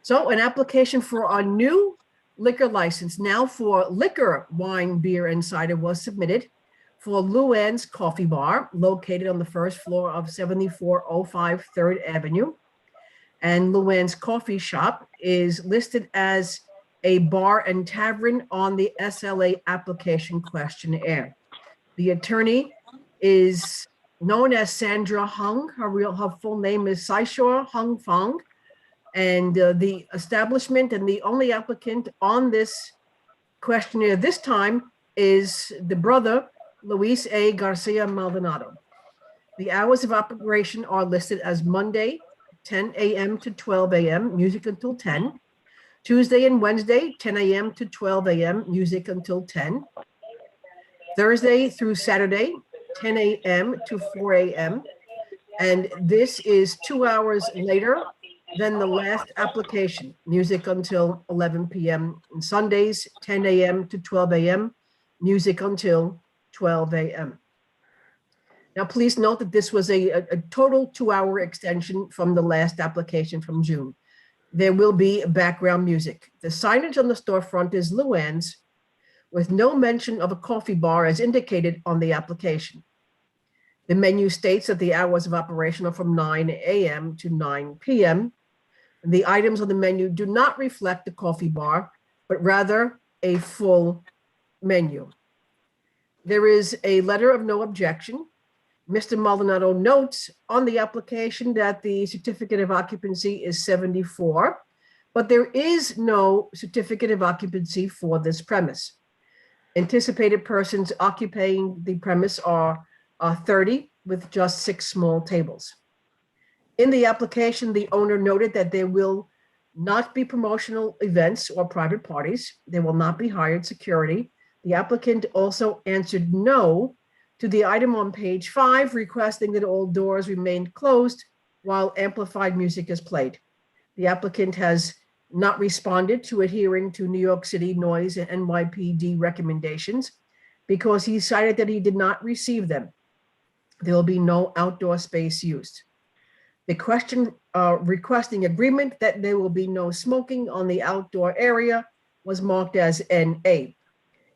So an application for a new liquor license, now for liquor, wine, beer, and cider, was submitted for Luann's Coffee Bar, located on the first floor of 7405 3rd Avenue. And Luann's Coffee Shop is listed as a bar and tavern on the SLA application questionnaire. The attorney is known as Sandra Hung. Her full name is Saishore Hung Fong. And the establishment and the only applicant on this questionnaire this time is the brother, Luis A. Garcia Maldonado. The hours of operation are listed as Monday, 10 a.m. to 12 a.m., music until 10. Tuesday and Wednesday, 10 a.m. to 12 a.m., music until 10. Thursday through Saturday, 10 a.m. to 4 a.m. And this is 2 hours later than the last application, music until 11 p.m. And Sundays, 10 a.m. to 12 a.m., music until 12 a.m. Now, please note that this was a total 2-hour extension from the last application from June. There will be background music. The signage on the storefront is Luann's, with no mention of a coffee bar as indicated on the application. The menu states that the hours of operation are from 9 a.m. to 9 p.m. The items on the menu do not reflect the coffee bar, but rather a full menu. There is a letter of no objection. Mr. Maldonado notes on the application that the certificate of occupancy is 74, but there is no certificate of occupancy for this premise. Anticipated persons occupying the premise are 30 with just 6 small tables. In the application, the owner noted that there will not be promotional events or private parties. There will not be hired security. The applicant also answered no to the item on page 5, requesting that all doors remain closed while amplified music is played. The applicant has not responded to adhering to New York City noise and NYPD recommendations because he cited that he did not receive them. There will be no outdoor space used. The requesting agreement that there will be no smoking on the outdoor area was marked as NA.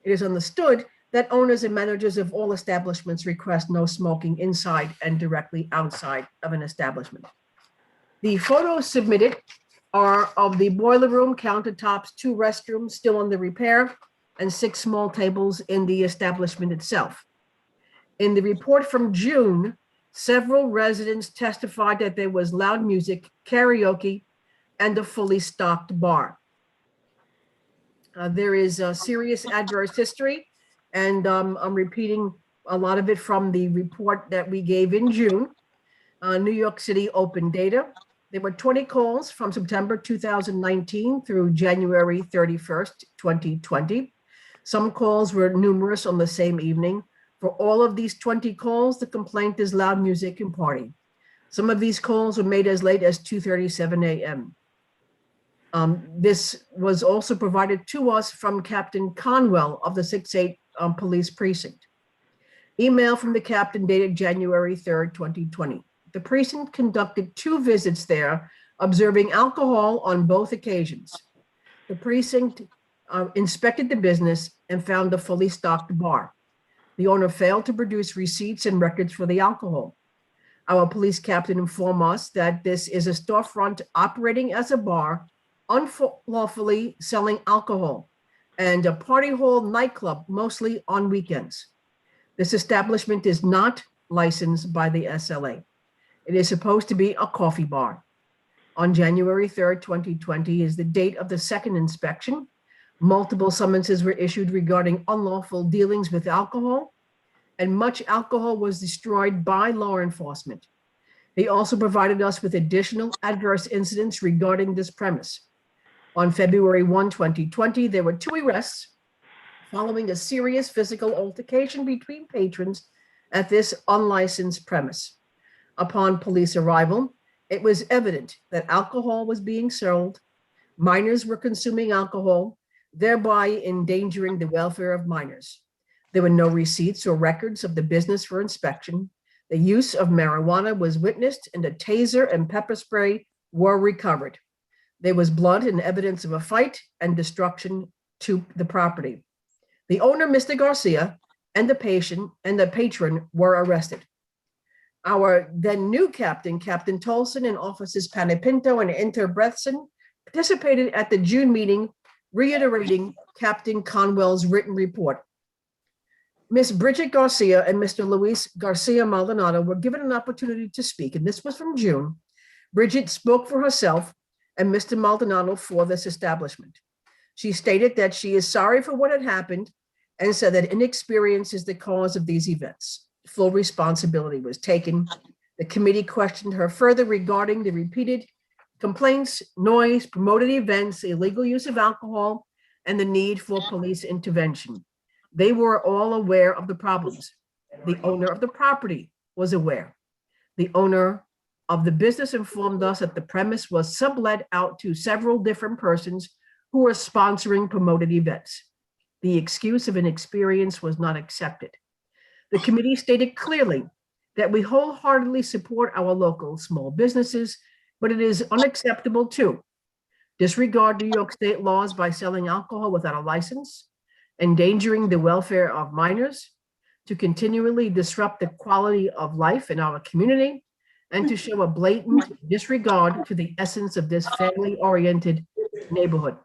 It is understood that owners and managers of all establishments request no smoking inside and directly outside of an establishment. The photos submitted are of the boiler room, countertops, 2 restrooms still under repair, and 6 small tables in the establishment itself. In the report from June, several residents testified that there was loud music, karaoke, and a fully stocked bar. There is a serious adverse history, and I'm repeating a lot of it from the report that we gave in June. New York City open data. There were 20 calls from September 2019 through January 31st, 2020. Some calls were numerous on the same evening. For all of these 20 calls, the complaint is loud music and party. Some of these calls were made as late as 2:37 a.m. This was also provided to us from Captain Conwell of the 6-8 Police Precinct. Email from the captain dated January 3rd, 2020. The precinct conducted 2 visits there, observing alcohol on both occasions. The precinct inspected the business and found a fully stocked bar. The owner failed to produce receipts and records for the alcohol. Our police captain informed us that this is a storefront operating as a bar, unlawfully selling alcohol, and a party hall nightclub, mostly on weekends. This establishment is not licensed by the SLA. It is supposed to be a coffee bar. On January 3rd, 2020 is the date of the second inspection. Multiple summonses were issued regarding unlawful dealings with alcohol, and much alcohol was destroyed by law enforcement. They also provided us with additional adverse incidents regarding this premise. On February 1, 2020, there were 2 arrests following a serious physical altercation between patrons at this unlicensed premise. Upon police arrival, it was evident that alcohol was being sold, minors were consuming alcohol, thereby endangering the welfare of minors. There were no receipts or records of the business for inspection. The use of marijuana was witnessed, and a taser and pepper spray were recovered. There was blood and evidence of a fight and destruction to the property. The owner, Mr. Garcia, and the patron were arrested. Our then new captain, Captain Tolson, and officers Panepinto and Interbretson participated at the June meeting, reiterating Captain Conwell's written report. Ms. Bridget Garcia and Mr. Luis Garcia Maldonado were given an opportunity to speak, and this was from June. Bridget spoke for herself and Mr. Maldonado for this establishment. She stated that she is sorry for what had happened and said that inexperience is the cause of these events. Full responsibility was taken. The committee questioned her further regarding the repeated complaints, noise, promoted events, illegal use of alcohol, and the need for police intervention. They were all aware of the problems. The owner of the property was aware. The owner of the business informed us that the premise was sublet out to several different persons who were sponsoring promoted events. The excuse of inexperience was not accepted. The committee stated clearly that we wholeheartedly support our local small businesses, but it is unacceptable to disregard New York state laws by selling alcohol without a license, endangering the welfare of minors, to continually disrupt the quality of life in our community, and to show a blatant disregard to the essence of this family-oriented neighborhood.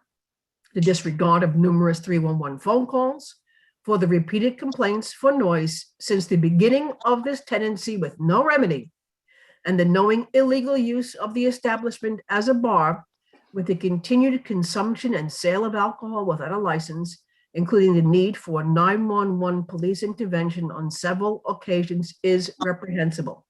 The disregard of numerous 311 phone calls, for the repeated complaints for noise since the beginning of this tenancy with no remedy, and the knowing illegal use of the establishment as a bar with the continued consumption and sale of alcohol without a license, including the need for 911 police intervention on several occasions, is reprehensible.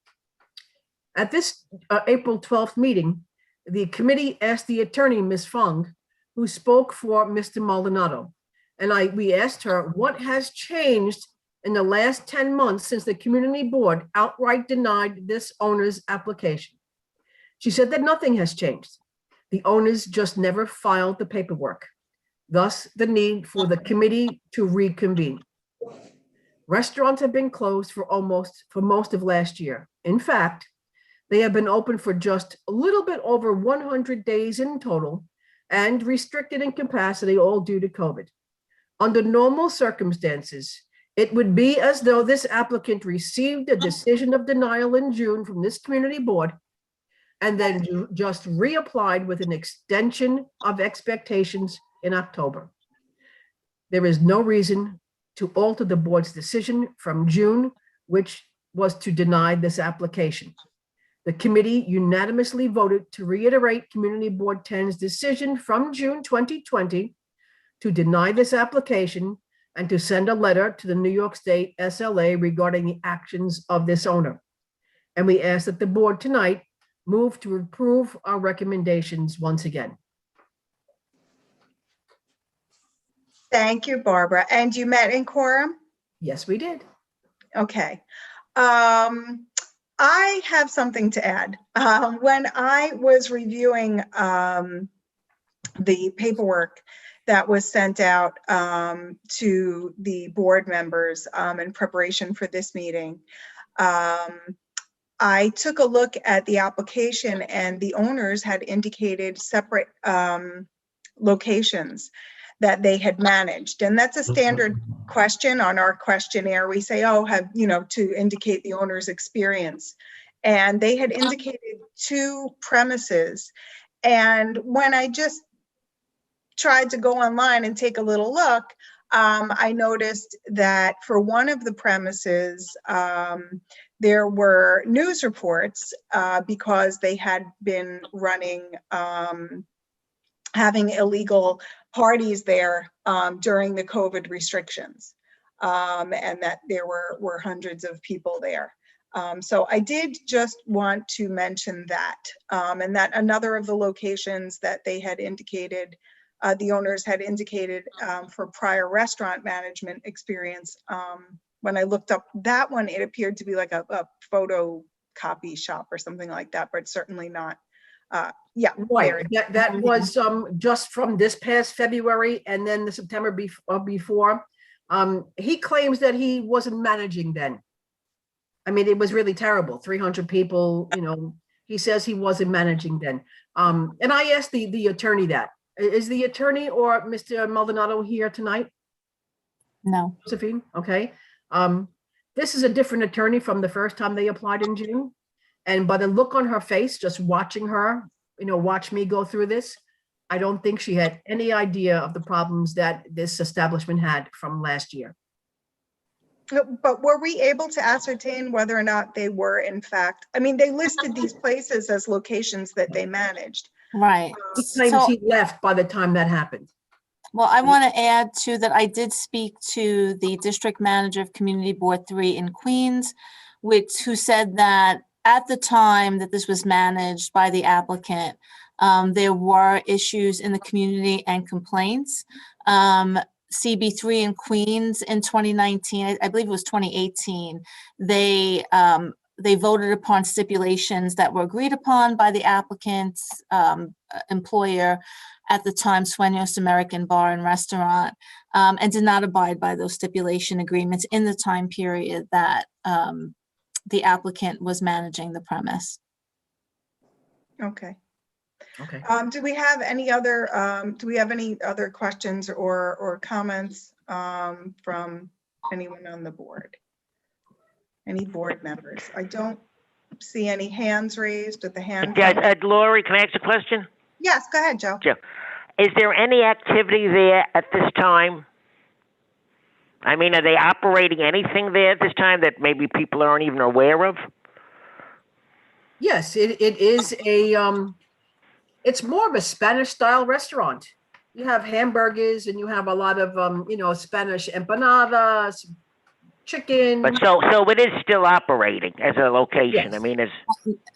At this April 12th meeting, the committee asked the attorney, Ms. Fung, who spoke for Mr. Maldonado, and we asked her what has changed in the last 10 months since the community board outright denied this owner's application. She said that nothing has changed. The owners just never filed the paperwork. Thus, the need for the committee to reconvene. Restaurants have been closed for most of last year. In fact, they have been open for just a little bit over 100 days in total and restricted in capacity, all due to COVID. Under normal circumstances, it would be as though this applicant received a decision of denial in June from this community board and then just reapplied with an extension of expectations in October. There is no reason to alter the board's decision from June, which was to deny this application. The committee unanimously voted to reiterate Community Board 10's decision from June 2020 to deny this application and to send a letter to the New York State SLA regarding the actions of this owner. And we ask that the board tonight move to approve our recommendations once again. Thank you, Barbara. And you met in quorum? Yes, we did. Okay. I have something to add. When I was reviewing the paperwork that was sent out to the board members in preparation for this meeting, I took a look at the application, and the owners had indicated separate locations that they had managed. And that's a standard question on our questionnaire. We say, oh, to indicate the owner's experience. And they had indicated 2 premises. And when I just tried to go online and take a little look, I noticed that for one of the premises, there were news reports because they had been running, having illegal parties there during the COVID restrictions, and that there were hundreds of people there. So I did just want to mention that, and that another of the locations that they had indicated, the owners had indicated for prior restaurant management experience. When I looked up that one, it appeared to be like a photocopy shop or something like that, but certainly not. Yeah, Right, that was just from this past February and then the September before. He claims that he wasn't managing then. I mean, it was really terrible, 300 people, he says he wasn't managing then. And I asked the attorney that. Is the attorney or Mr. Maldonado here tonight? No. Josephine, okay. This is a different attorney from the first time they applied in June. And by the look on her face, just watching her, watch me go through this, I don't think she had any idea of the problems that this establishment had from last year. But were we able to ascertain whether or not they were in fact, I mean, they listed these places as locations that they managed. Right. He claims he left by the time that happened. Well, I want to add too that I did speak to the district manager of Community Board 3 in Queens, who said that at the time that this was managed by the applicant, there were issues in the community and complaints. CB3 in Queens in 2019, I believe it was 2018, they voted upon stipulations that were agreed upon by the applicant's employer at the time, Sueños American Bar and Restaurant, and did not abide by those stipulation agreements in the time period that the applicant was managing the premise. Okay. Okay. Do we have any other questions or comments from anyone on the board? Any board members? I don't see any hands raised with the hand. Lori, can I ask a question? Yes, go ahead, Joe. Is there any activity there at this time? I mean, are they operating anything there at this time that maybe people aren't even aware of? Yes, it is it's more of a Spanish style restaurant. You have hamburgers and you have a lot of, Spanish empanadas, chicken. But so it is still operating as a location. Yes. I mean,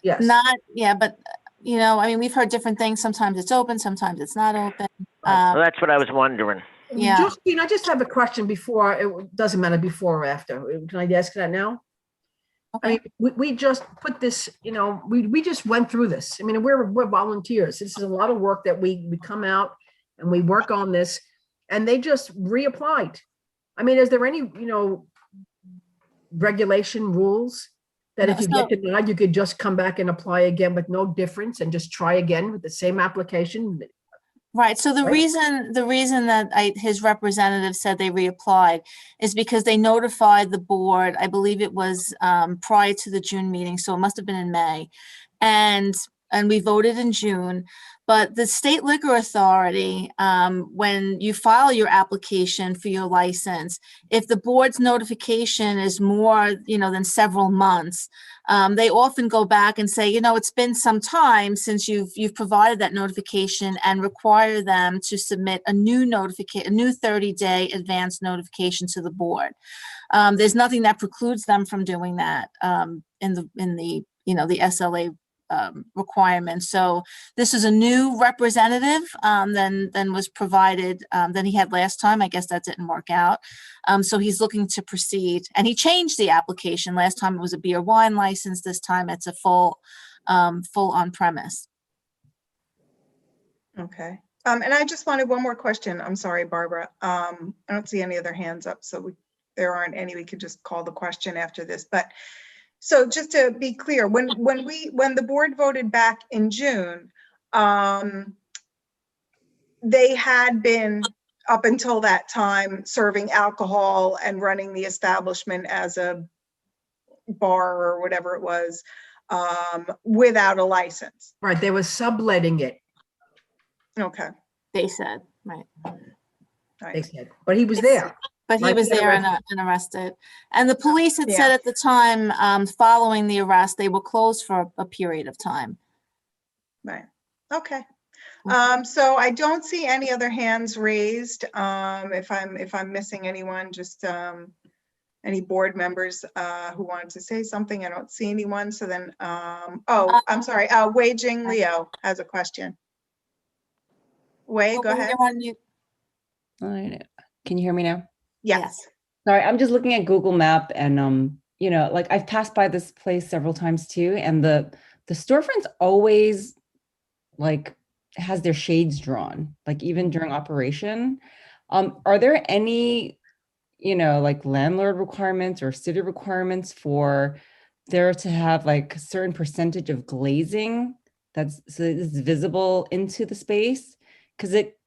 yes. But I mean, we've heard different things. Sometimes it's open, sometimes it's not open. well, that's what I was wondering. Yeah. Justine, I just have a question before, it doesn't matter before or after. Can I ask that now? Okay. I mean, we just put this, we just went through this. I mean, we're volunteers. This is a lot of work that we come out and we work on this, and they just reapplied. I mean, is there any, regulation rules that if you get denied, you could just come back and apply again with no difference and just try again with the same application? Right. So the reason that his representative said they reapplied is because they notified the board, I believe it was prior to the June meeting, so it must have been in May. And we voted in June. But the state liquor authority, when you file your application for your license, if the board's notification is more, than several months, they often go back and say, it's been some time since you've provided that notification, and require them to submit a new 30-day advance notification to the board. There's nothing that precludes them from doing that in the SLA requirements. So this is a new representative than was provided than he had last time. I guess that didn't work out. So he's looking to proceed, and he changed the application. Last time it was a beer wine license. This time it's a full on premise. Okay. And I just wanted one more question. I'm sorry, Barbara. I don't see any other hands up, so there aren't any. We could just call the question after this. But so just to be clear, when the board voted back in June, they had been up until that time, serving alcohol and running the establishment as a bar or whatever it was, without a license. Right, they were subletting it, Okay. They said, right. they said, but he was there. But he Like, was he there arrested. and arrested. And the police had said Yeah. at the time, following the arrest, they were closed for a period of time. Right. Okay. So I don't see any other hands raised. If I'm missing anyone, just any board members who wanted to say something. I don't see anyone. So then, oh, I'm sorry. Wei Jing Leo has a question. Wei, go ahead. You're on mute. I know. Can you hear me now? Yes. Sorry, I'm just looking at Google Map and you know, like I've passed by this place several times too, and the storefronts always like has their shades drawn, like even during operation. Are there any, you know, like landlord requirements or city requirements for there to have like a certain percentage of glazing that's so it's visible into the space? Because it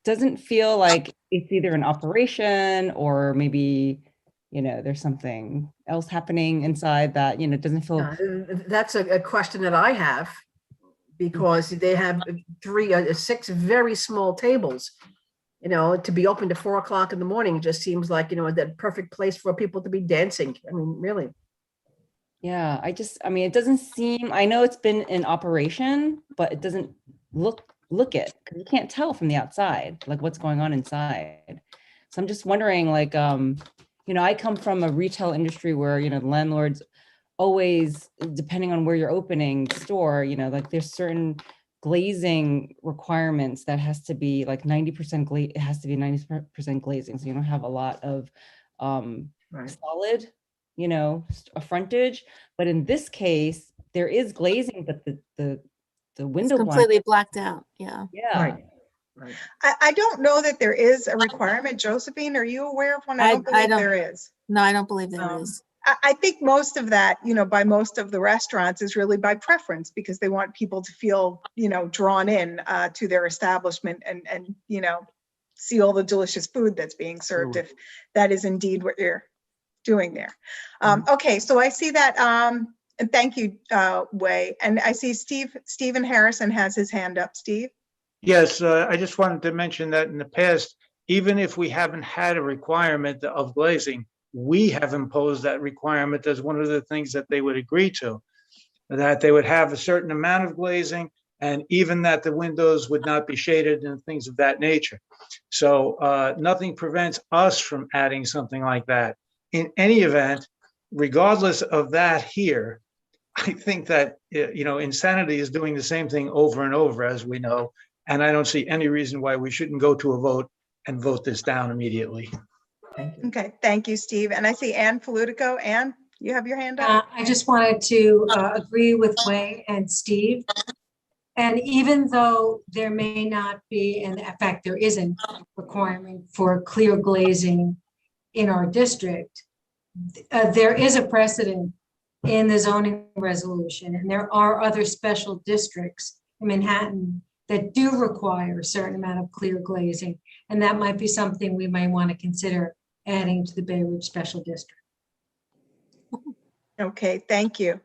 doesn't feel like it's either an operation or maybe, you know, there's something else happening inside that, you know, doesn't feel. That's a question that I have, because they have 6 very small tables, you know, to be open to 4 o'clock in the morning. It just seems like, you know, that perfect place for people to be dancing. I mean, really. Yeah, I mean, it doesn't seem, I know it's been in operation, but it doesn't look it, because you can't tell from the outside, like what's going on inside. So I'm just wondering, like, you know, I come from a retail industry where, you know, landlords always, depending on where you're opening the store, you know, like there's certain glazing requirements that has to be like 90% glaze, it has to be 90% glazing. So you don't have a lot of solid, you know, a frontage. But in this case, there is glazing, but the window It's completely blacked out. Yeah. Yeah. Right. I don't know that there is a requirement. Josephine, are you aware of one? I don't believe there is. No, I don't believe there is. I think most of that, you know, by most of the restaurants is really by preference, because they want people to feel, you know, drawn in to their establishment and, you know, see all the delicious food that's being served, if that is indeed what you're doing there. Okay, so I see that, and thank you, Wei. And I see Stephen Harrison has his hand up. Steve? Yes, I just wanted to mention that in the past, even if we haven't had a requirement of glazing, we have imposed that requirement as one of the things that they would agree to, that they would have a certain amount of glazing, and even that the windows would not be shaded and things of that nature. So nothing prevents us from adding something like that. In any event, regardless of that here, I think that, you know, insanity is doing the same thing over and over, as we know, and I don't see any reason why we shouldn't go to a vote and vote this down immediately. Okay, thank you, Steve. And I see Ann Palutico. Ann, you have your hand up? I just wanted to agree with Wei and Steve. And even though there may not be, and in fact, there isn't a requirement for clear glazing in our district, there is a precedent in the zoning resolution, and there are other special districts in Manhattan that do require a certain amount of clear glazing, and that might be something we might want to consider adding to the Bay Ridge Special District. Okay, thank you.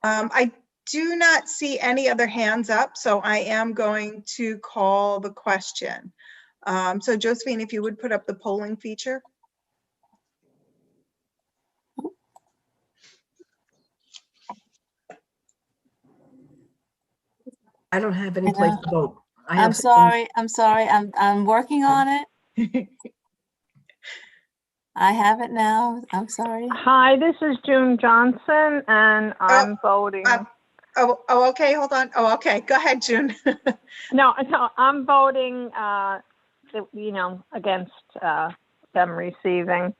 I do not see any other hands up, so I am going to call the question. So Josephine, if you would put up the polling feature. I don't have any place to vote. I'm sorry. I'm working on it. I have it now. I'm sorry. Hi, this is June Johnson, and I'm voting. Okay, hold on. Oh, okay, go ahead, June. No, I'm voting, you know, against them receiving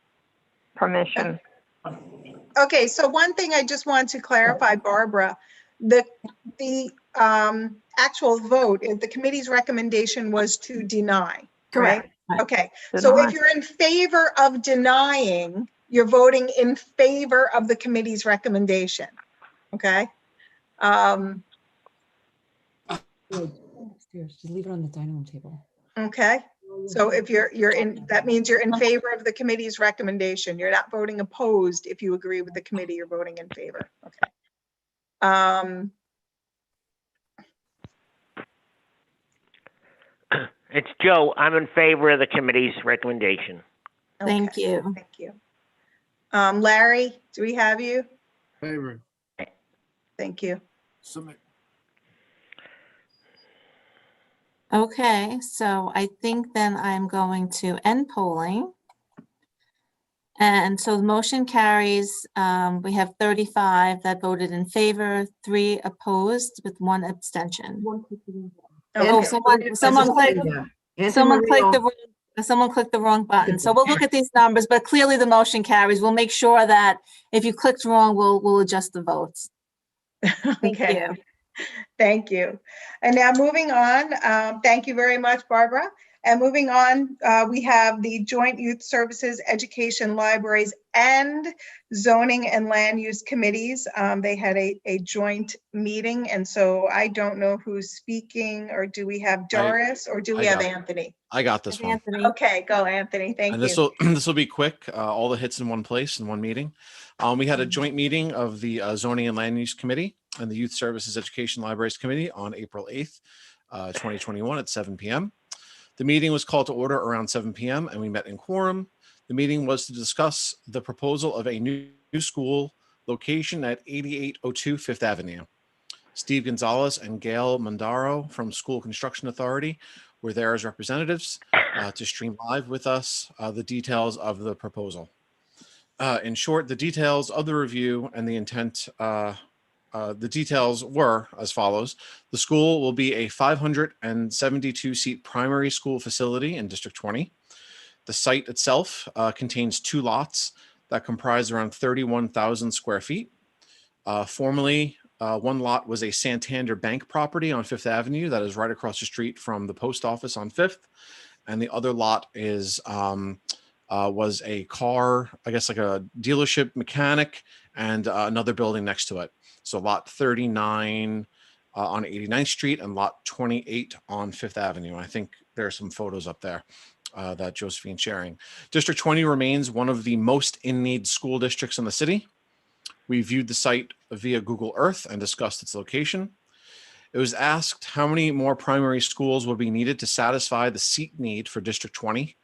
permission. Okay, so one thing I just want to clarify, Barbara, the actual vote, the committee's recommendation was to deny, Correct. right? Okay, so if you're in favor of denying, you're voting in favor of the committee's recommendation, okay? Just leave it on the dining room table. Okay, So if you're in, that means you're in favor of the committee's recommendation. You're not voting opposed. If you agree with the committee, you're voting in favor. Okay. It's Joe. I'm in favor of the committee's recommendation. Thank Okay, you. Thank you. Larry, do we have you? Favor. Thank you. Submit. Okay, so I think then I'm going to end polling. And so the motion carries. We have 35 that voted in favor, 3 opposed with 1 abstention. Oh, Okay. someone clicked the wrong button. So we'll look at these numbers, but clearly the motion carries. We'll make sure that if you clicked wrong, we'll adjust the votes. Thank Okay. you. Thank you. And now moving on, thank you very much, Barbara. And moving on, we have the Joint Youth Services, Education, Libraries, and Zoning and Land Use Committees. They had a joint meeting, and so I don't know who's speaking, or do we have Doris, or do we have Anthony? I got this one. Anthony. Okay, go Anthony, thank And you. this will be quick. All the hits in one place in one meeting. We had a joint meeting of the Zoning and Land Use Committee and the Youth Services, Education, Libraries Committee on April 8th, 2021 at 7 p.m. The meeting was called to order around 7 p.m. and we met in quorum. The meeting was to discuss the proposal of a new school location at 8802 Fifth Avenue. Steve Gonzalez and Gail Mondaro from School Construction Authority were there as representatives to stream live with us the details of the proposal. In short, the details of the review and the intent, the details were as follows. The school will be a 572-seat primary school facility in District 20. The site itself contains 2 lots that comprise around 31,000 square feet. Formerly, one lot was a Santander Bank property on Fifth Avenue that is right across the street from the post office on Fifth. And the other lot is was a car, I guess like a dealership mechanic, and another building next to it. So lot 39 on 89th Street and lot 28 on Fifth Avenue. I think there are some photos up there that Josephine's sharing. District 20 remains one of the most in-need school districts in the city. We viewed the site via Google Earth and discussed its location. It was asked how many more primary schools would be needed to satisfy the seat need for District 20.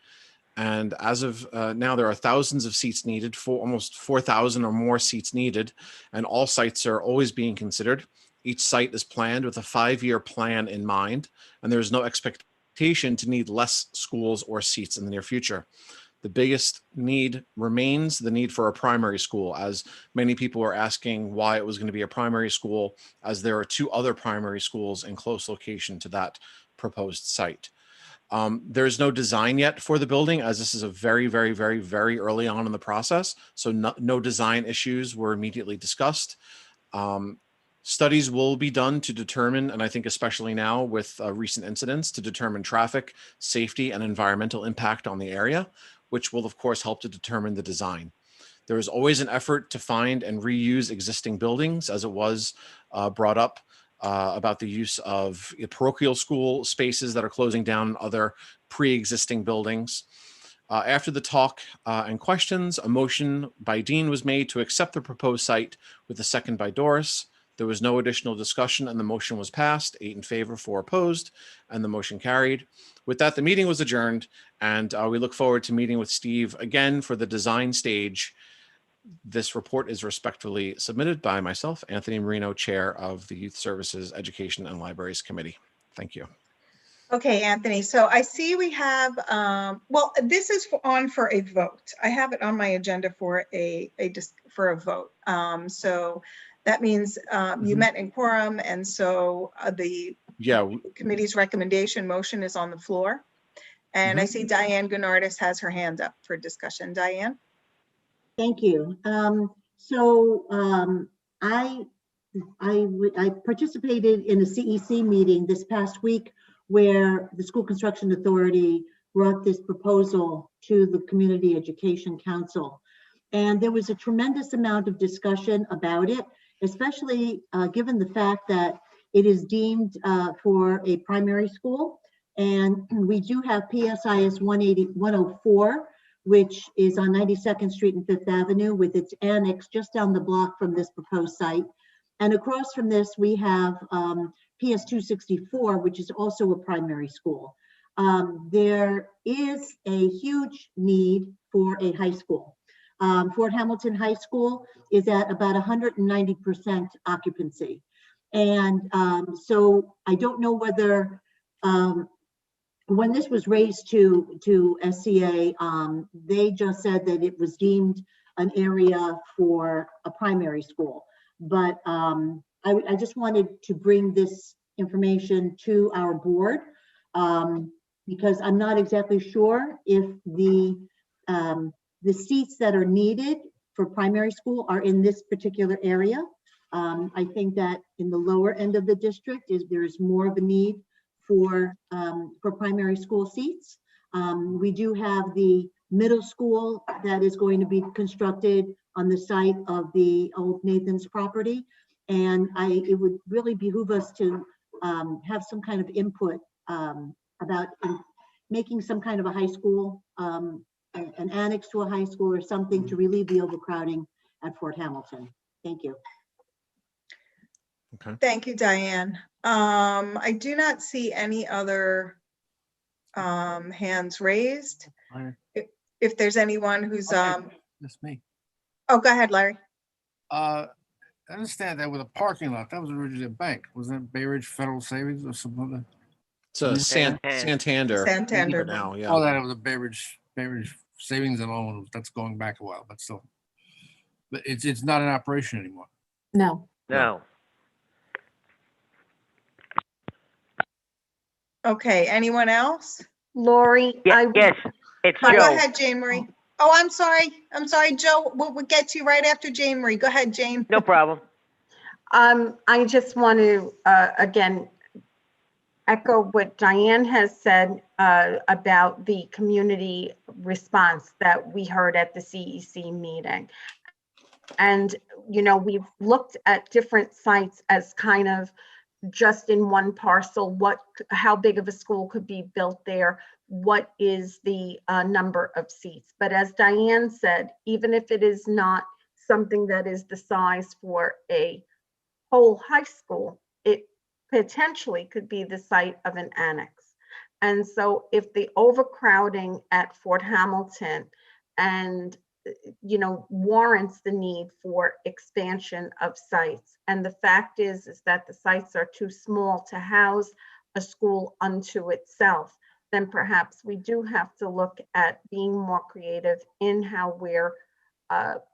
And as of now, there are thousands of seats needed, for almost 4,000 or more seats needed, and all sites are always being considered. Each site is planned with a 5-year plan in mind, and there is no expectation to need less schools or seats in the near future. The biggest need remains the need for a primary school, as many people are asking why it was going to be a primary school, as there are 2 other primary schools in close location to that proposed site. There's no design yet for the building, as this is a very, very, very, very early on in the process. So no design issues were immediately discussed. Studies will be done to determine, and I think especially now with recent incidents, to determine traffic, safety, and environmental impact on the area, which will of course help to determine the design. There is always an effort to find and reuse existing buildings, as it was brought up about the use of parochial school spaces that are closing down other pre-existing buildings. After the talk and questions, a motion by Dean was made to accept the proposed site with a second by Doris. There was no additional discussion and the motion was passed, 8 in favor, 4 opposed, and the motion carried. With that, the meeting was adjourned, and we look forward to meeting with Steve again for the design stage. This report is respectfully submitted by myself, Anthony Marino, Chair of the Youth Services, Education, and Libraries Committee. Thank you. Okay, Anthony, so I see we have, well, this is on for a vote. I have it on my agenda for a vote. So that means you met in quorum, and so the committee's recommendation motion is on the floor. And I see Diane Gennardis has her hand up for discussion. Diane? Thank you. I participated in a CEC meeting this past week where the School Construction Authority brought this proposal to the Community Education Council. And there was a tremendous amount of discussion about it, especially given the fact that it is deemed for a primary school. And we do have PSIS 104, which is on 92nd Street and Fifth Avenue with its annex just down the block from this proposed site. And across from this, we have PS 264, which is also a primary school. There is a huge need for a high school. Fort Hamilton High School is at about 190% occupancy. And so I don't know whether, when this was raised to SCA, they just said that it was deemed an area for a primary school. But I just wanted to bring this information to our board because I'm not exactly sure if the seats that are needed for primary school are in this particular area. I think that in the lower end of the district there's more of a need for primary school seats. We do have the middle school that is going to be constructed on the site of the old Nathan's property. And it would really behoove us to have some kind of input about making some kind of a high school, an annex to a high school or something to relieve the overcrowding at Fort Hamilton. Thank you. Okay. Thank you, Diane. I do not see any other hands raised. If there's anyone who's That's me. oh, go ahead, Larry. I understand that with a parking lot, that was originally a bank. Wasn't it Bay Ridge Federal Savings or some other? It's a Santander. Santander. For now, yeah. Oh, that it was a Bay Ridge Savings and Loan. That's going back a while, but still. But it's not in operation anymore. No. No. Okay, anyone else? Lori, Yes, it's Oh, Joe. go ahead, Jane Marie. Oh, I'm sorry, Joe. We'll get to you right after Jane Marie. Go ahead, Jane. No problem. I just want to, again, echo what Diane has said about the community response that we heard at the CEC meeting. And, you know, we've looked at different sites as kind of just in one parcel, how big of a school could be built there, what is the number of seats. But as Diane said, even if it is not something that is the size for a whole high school, it potentially could be the site of an annex. And so if the overcrowding at Fort Hamilton and warrants the need for expansion of sites. And the fact is that the sites are too small to house a school unto itself, then perhaps we do have to look at being more creative in how we're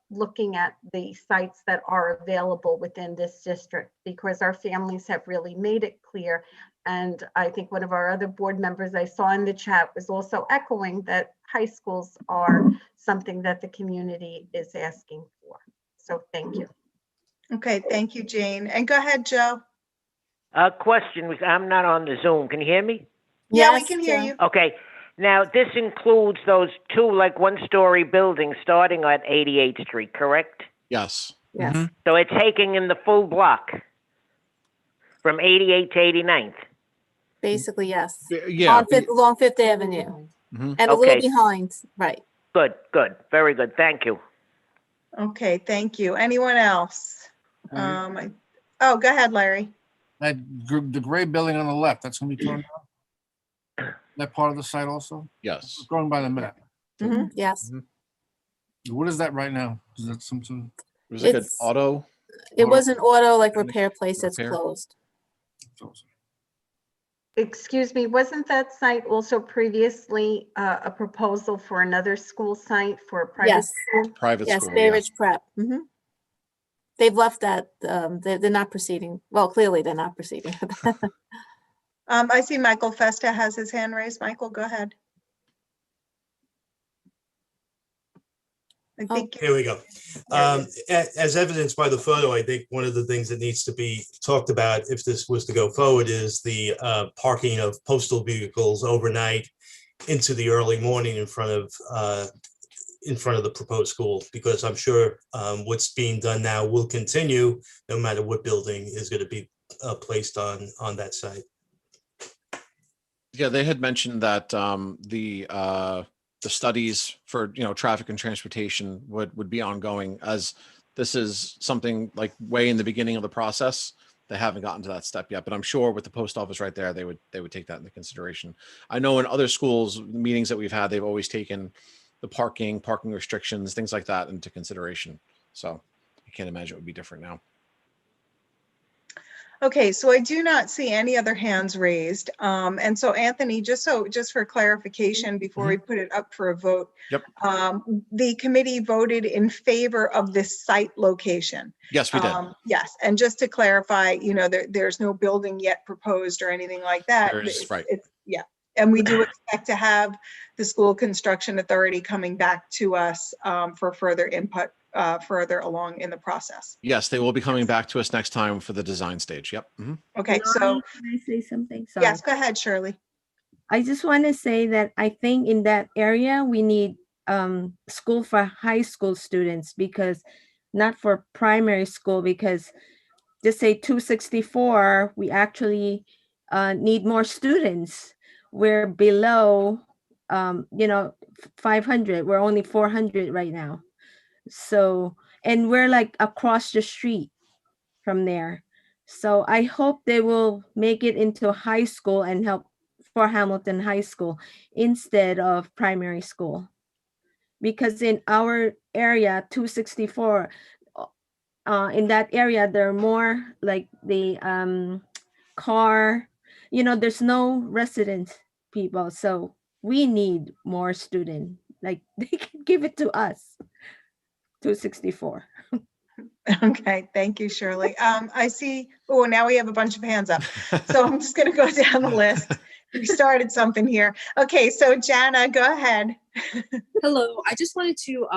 looking at the sites that are available within this district, because our families have really made it clear. And I think one of our other board members I saw in the chat was also echoing that high schools are something that the community is asking for. So thank you. Okay, thank you, Jane. And go ahead, Joe. Question, I'm not on the Zoom. Can you hear me? Yeah, we can hear you. Okay. Now, this includes those two, like, one-story buildings starting at 88th Street, correct? Yes. Yes. Mhm. So it's taking in the full block from 88 to 89th? Basically, yes. Yeah. Along Fifth Avenue. Mhm. And a little Okay. behind, right. Good, good. Very good. Thank you. Okay, thank you. Anyone else? Larry? Oh, go ahead, Larry. The gray building on the left, that's gonna be torn down? That part of the site also? Yes. Going by the map. Yes. What is that right now? Is that something? It was like an It's- auto. It was an auto repair place that's Repair. closed. Excuse me, wasn't that site also previously a proposal for another school site for a private Yes. school? Private Yes, school. Bay Yeah. Ridge Prep. Mhm. They've left that, they're not proceeding. Well, clearly they're not proceeding. I see Michael Festa has his hand raised. Michael, go ahead. I think Here we go. As evidenced by the photo, I think one of the things that needs to be talked about if this was to go forward is the parking of postal vehicles overnight into the early morning in front of the proposed school, because I'm sure what's being done now will continue no matter what building is going to be placed on that site. Yeah, they had mentioned that the studies for, traffic and transportation would be ongoing, as this is something like way in the beginning of the process. They haven't gotten to that step yet, but I'm sure with the post office right there, they would take that into consideration. I know in other schools, meetings that we've had, they've always taken the parking restrictions, things like that into consideration. So I can't imagine it would be different now. Okay, so I do not see any other hands raised. And so Anthony, just for clarification, before we put it up for a vote, Yep. The committee voted in favor of this site location. Yes, we did. Yes, and just to clarify, there's no building yet proposed or anything like that. There's, right. Yeah, and we do expect to have the school construction authority coming back to us for further input further along in the process. Yes, they will be coming back to us next time for the design stage. Yep. Mhm. Okay, so Can I say something? Sorry. yes, go ahead, Shirley. I just want to say that I think in that area, we need school for high school students, because not for primary school, because just say 264, we actually need more students. We're below, 500. We're only 400 right now. So, and we're like across the street from there. So I hope they will make it into high school and help for Hamilton High School instead of primary school. Because in our area, 264, in that area, there are more like the car, there's no resident people. So we need more student, like they can give it to us. 264. Okay, thank you, Shirley. I see, oh, now we have a bunch of hands up. So I'm just gonna go down the list. We started something here. Okay, so Jana, go ahead. Hello, I just wanted to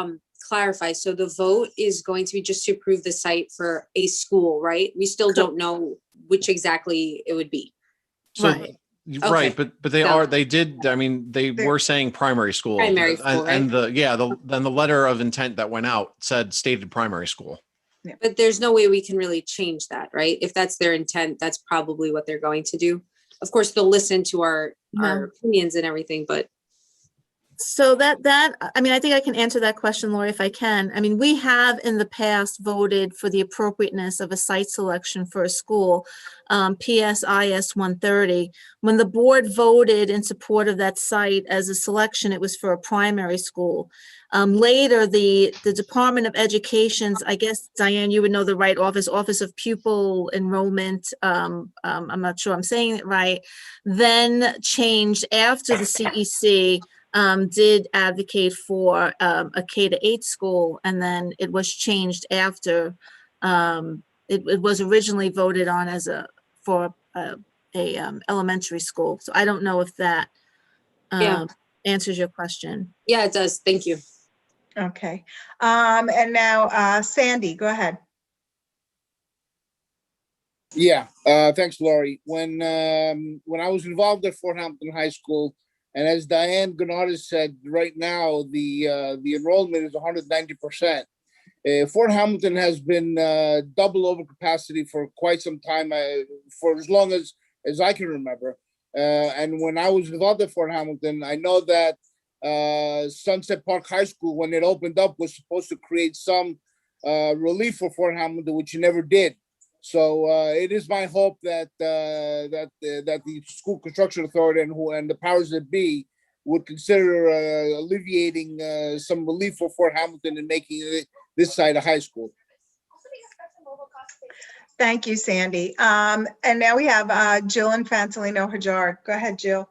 clarify. So the vote is going to be just to approve the site for a school, right? We still don't know which exactly it would be. So, Right. right, Okay. but they So- they were saying primary school. Primary school, And then the letter of intent that went out stated primary school. But there's no way we can really change that, right? If that's their intent, that's probably what they're going to do. Of course, they'll listen to our opinions and everything, but So I mean, I think I can answer that question, Lori, if I can. I mean, we have in the past voted for the appropriateness of a site selection for a school, PSIS 130. When the board voted in support of that site as a selection, it was for a primary school. Later, the Department of Education's, I guess, Diane, you would know the right office, Office of Pupil Enrollment, I'm not sure I'm saying it right, then changed after the CEC did advocate for a K-8 school, and then it was changed after. It was originally voted on as for a elementary school. So I don't know if that answers your question. yeah, it does. Thank you. Okay, and now Sandy, go ahead. Yeah, thanks, Laurie. When I was involved at Fort Hampton High School, and as Diane Gennard said, right now the enrollment is 190%. Fort Hamilton has been double over capacity for quite some time, for as long as I can remember. And when I was involved at Fort Hamilton, I know that Sunset Park High School, when it opened up, was supposed to create some relief for Fort Hamilton, which it never did. So it is my hope that that the school construction authority and the powers that be would consider alleviating some relief for Fort Hamilton and making this site a high school. Thank you, Sandy. And now we have Jill Infantolino Hajar. Go ahead, Jill.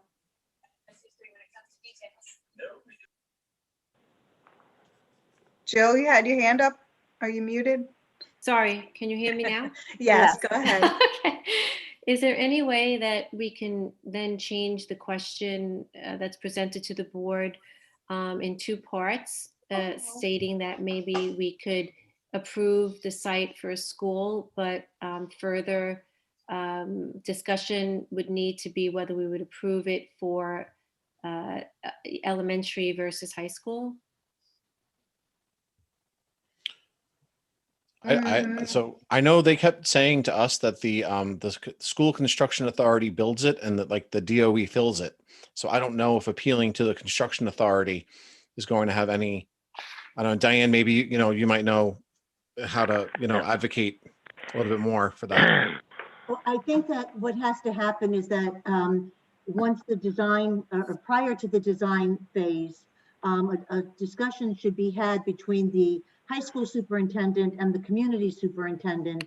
Jill, you had your hand up. Are you muted? Sorry, can you hear me now? Yes, go ahead. Okay. Is there any way that we can then change the question that's presented to the board in two parts, stating that maybe we could approve the site for a school, but further discussion would need to be whether we would approve it for elementary versus high school? So I know they kept saying to us that the school construction authority builds it and that like the DOE fills it. So I don't know if appealing to the construction authority is going to have any, I don't know, Diane, maybe, you might know how to, advocate a little bit more for that. Well, I think that what has to happen is that once the design, or prior to the design phase, a discussion should be had between the high school superintendent and the community superintendent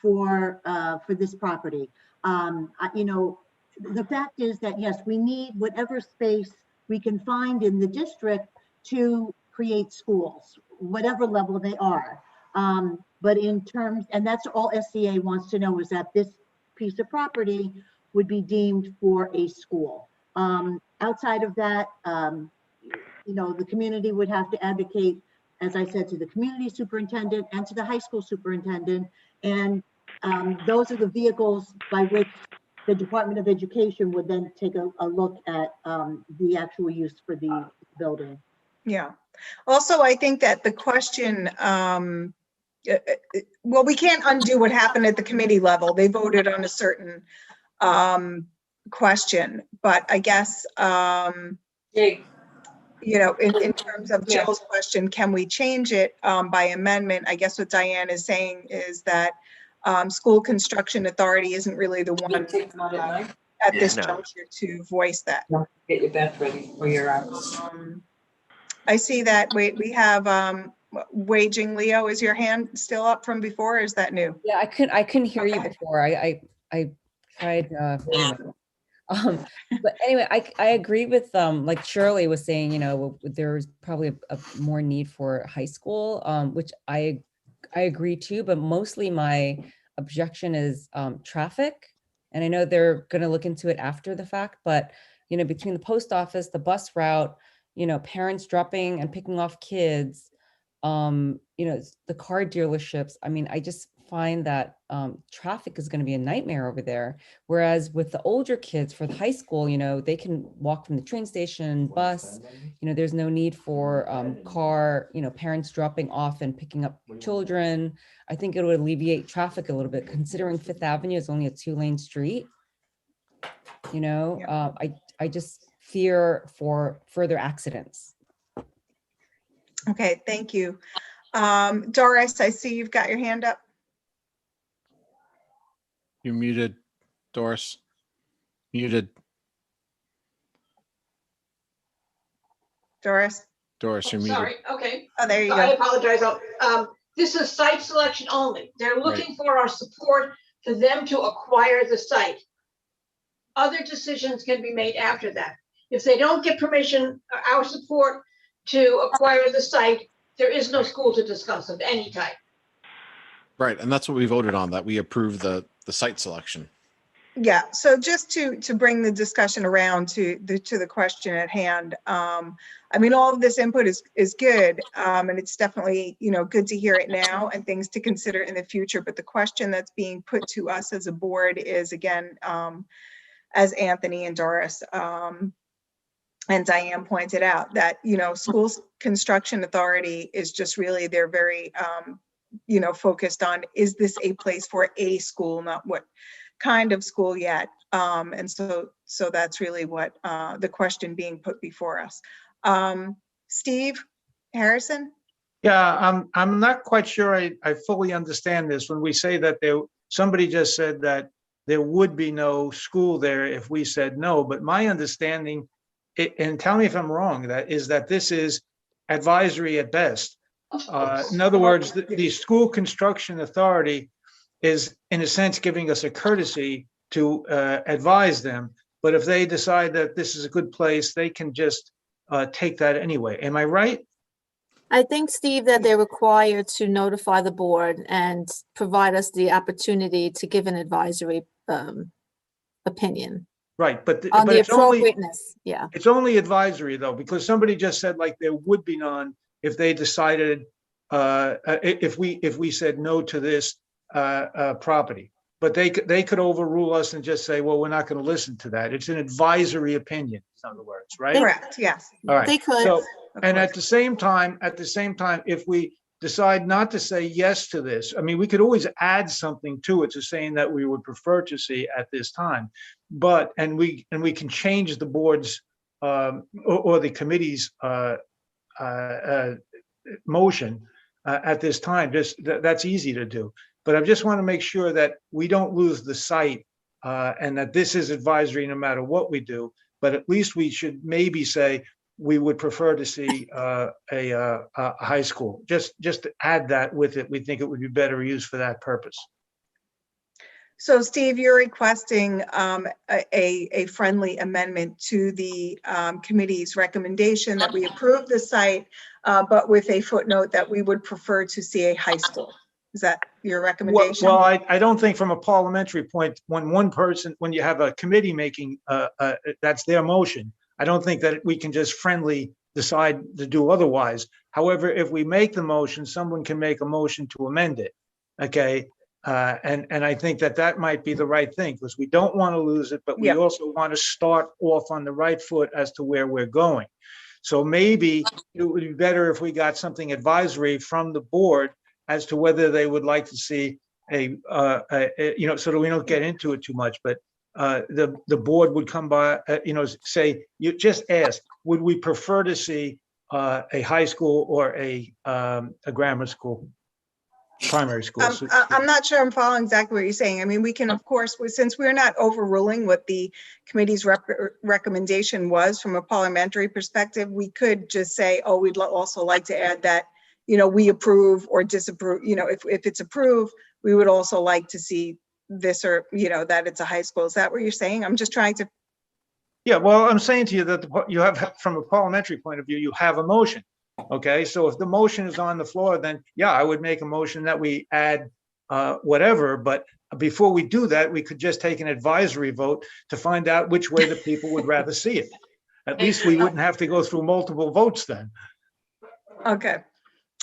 for this property. The fact is that, yes, we need whatever space we can find in the district to create schools, whatever level they are. But in terms, and that's all SCA wants to know, is that this piece of property would be deemed for a school. Outside of that, the community would have to advocate, as I said, to the community superintendent and to the high school superintendent. And those are the vehicles by which the Department of Education would then take a look at the actual use for the building. Yeah. Also, I think that the question, well, we can't undo what happened at the committee level. They voted on a certain question, but I guess, in terms of Jill's question, can we change it by amendment? I guess what Diane is saying is that school construction authority isn't really the one at this juncture to voice that. Get your bench ready for your I see that. Wait, we have Waging Leo. Is your hand still up from before? Or is that new? Yeah, I couldn't hear you before. I tried. But anyway, I agree with like Shirley was saying. There's probably a more need for high school, which I agree too. But mostly my objection is traffic, and I know they're going to look into it after the fact. But between the post office, the bus route, parents dropping and picking off kids, the car dealerships. I mean, I just find that traffic is going to be a nightmare over there. Whereas with the older kids for the high school, they can walk from the train station, bus, there's no need for car, parents dropping off and picking up children. I think it would alleviate traffic a little bit, considering Fifth Avenue is only a 2-lane street. I just fear for further accidents. Okay, thank you. Doris, I see you've got your hand up. You're muted, Doris. Muted. Doris? Doris, you're muted. Sorry, okay. Oh, there you I go. apologize. This is site selection only. They're looking for our support for them to acquire the site. Other decisions can be made after that. If they don't get permission, our support to acquire the site, there is no school to discuss of any type. Right, and that's what we voted on, that we approve the site selection. Yeah, so just to bring the discussion around to the question at hand, I mean, all of this input is good, and it's definitely, good to hear it now and things to consider in the future. But the question that's being put to us as a board is, again, as Anthony and Doris and Diane pointed out, that, schools construction authority is just really, they're very, focused on, is this a place for a school, not what kind of school yet. And so that's really what the question being put before us. Steve Harrison? Yeah, I'm not quite sure I fully understand this. When we say that somebody just said that there would be no school there if we said no, but my understanding, and tell me if I'm wrong, that this is advisory at best. In other words, the school construction authority is, in a sense, giving us a courtesy to advise them. But if they decide that this is a good place, they can just take that anyway. Am I right? I think, Steve, that they're required to notify the board and provide us the opportunity to give an advisory opinion. Right, but On the it's only, appropriateness, yeah. it's only advisory though, because somebody just said like there would be none if they decided, if we said no to this property. But they could overrule us and just say, well, we're not going to listen to that. It's an advisory opinion, in other words, right? Correct, yes. All right. They could. So, and at the same time, if we decide not to say yes to this, I mean, we could always add something to it to saying that we would prefer to see at this time. But, and we can change the board's or the committee's motion at this time. Just that's easy to do. But I just want to make sure that we don't lose the sight and that this is advisory no matter what we do. But at least we should maybe say we would prefer to see a high school. Just to add that with it, we think it would be better used for that purpose. So Steve, you're requesting a friendly amendment to the committee's recommendation that we approve the site, but with a footnote that we would prefer to see a high school. Is that your recommendation? Well, I don't think from a parliamentary point, when you have a committee making, that's their motion. I don't think that we can just friendly decide to do otherwise. However, if we make the motion, someone can make a motion to amend it. Okay. And I think that might be the right thing, because we don't want to lose it, but we also want to start off on the right foot as to where we're going. So maybe it would be better if we got something advisory from the board as to whether they would like to see so that we don't get into it too much, but the board would come by, say, you just ask, would we prefer to see a high school or a grammar school? Primary school. I'm not sure I'm following exactly what you're saying. I mean, we can, of course, since we're not overruling what the committee's recommendation was from a parliamentary perspective, we could just say, oh, we'd also like to add that, we approve or disapprove. If it's approved, we would also like to see this, or, that it's a high school. Is that what you're saying? I'm just trying to. Yeah, well, I'm saying to you that you have, from a parliamentary point of view, you have a motion. Okay, so if the motion is on the floor, then yeah, I would make a motion that we add whatever. But before we do that, we could just take an advisory vote to find out which way the people would rather see it. At least we wouldn't have to go through multiple votes then. Okay.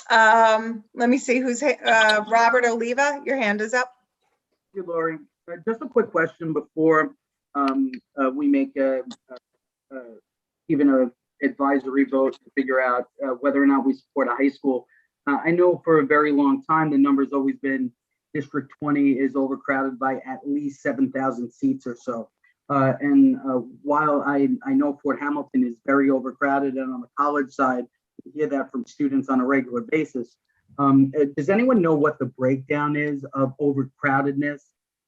Let me see who's Robert Oliva. Your hand is up. Thank you, Lori. Just a quick question before we make even a advisory vote to figure out whether or not we support a high school. I know for a very long time, the number's always been District 20 is overcrowded by at least 7,000 seats or so. And while I know Fort Hamilton is very overcrowded, and on the college side, you hear that from students on a regular basis. Does anyone know what the breakdown is of overcrowdedness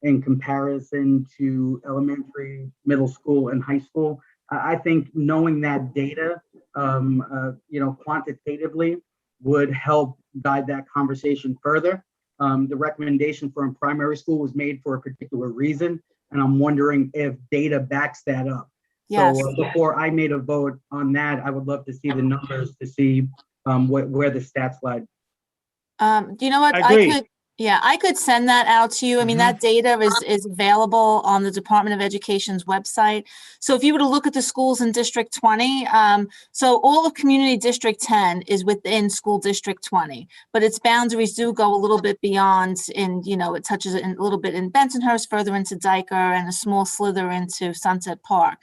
in comparison to elementary, middle school, and high school? I think knowing that data, quantitatively would help guide that conversation further. The recommendation for a primary school was made for a particular reason, and I'm wondering if data backs that up. Yes. So before I made a vote on that, I would love to see the numbers to see where the stats lie. Do you know what? I could send that out to you. I mean, that data is available on the Department of Education's website. So if you were to look at the schools in District 20, so all of Community District 10 is within School District 20, but its boundaries do go a little bit beyond it touches it a little bit in Bensonhurst, further into Diker, and a small slither into Sunset Park.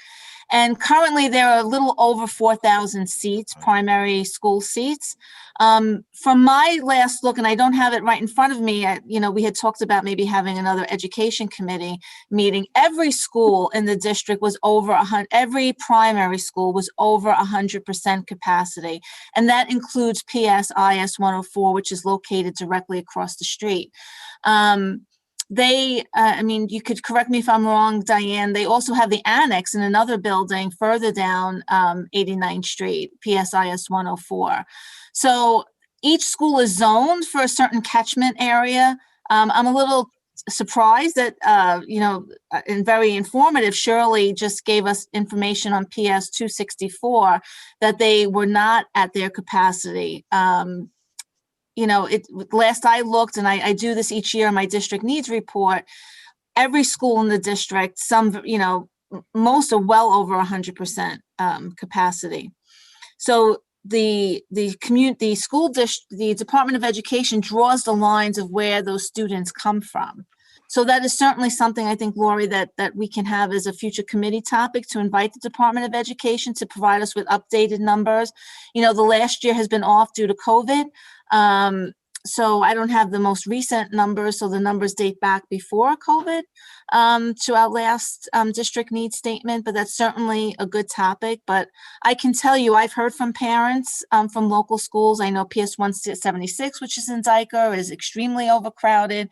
And currently there are a little over 4,000 seats, primary school seats. From my last look, and I don't have it right in front of me, we had talked about maybe having another education committee meeting. Every school in the district was over 100, every primary school was over 100% capacity. And that includes PS IS 104, which is located directly across the street. You could correct me if I'm wrong, Diane, they also have the annex in another building further down 89th Street, PSIS 104. So each school is zoned for a certain catchment area. I'm a little surprised that, and very informative, Shirley just gave us information on PS 264 that they were not at their capacity. Last I looked, and I do this each year in my district needs report, every school in the district, most are well over 100% capacity. So the Department of Education draws the lines of where those students come from. So that is certainly something I think, Lori, that we can have as a future committee topic, to invite the Department of Education to provide us with updated numbers. The last year has been off due to COVID. So I don't have the most recent numbers, so the numbers date back before COVID to our last district needs statement, but that's certainly a good topic. But I can tell you, I've heard from parents from local schools. I know PS 176, which is in Dyker, is extremely overcrowded.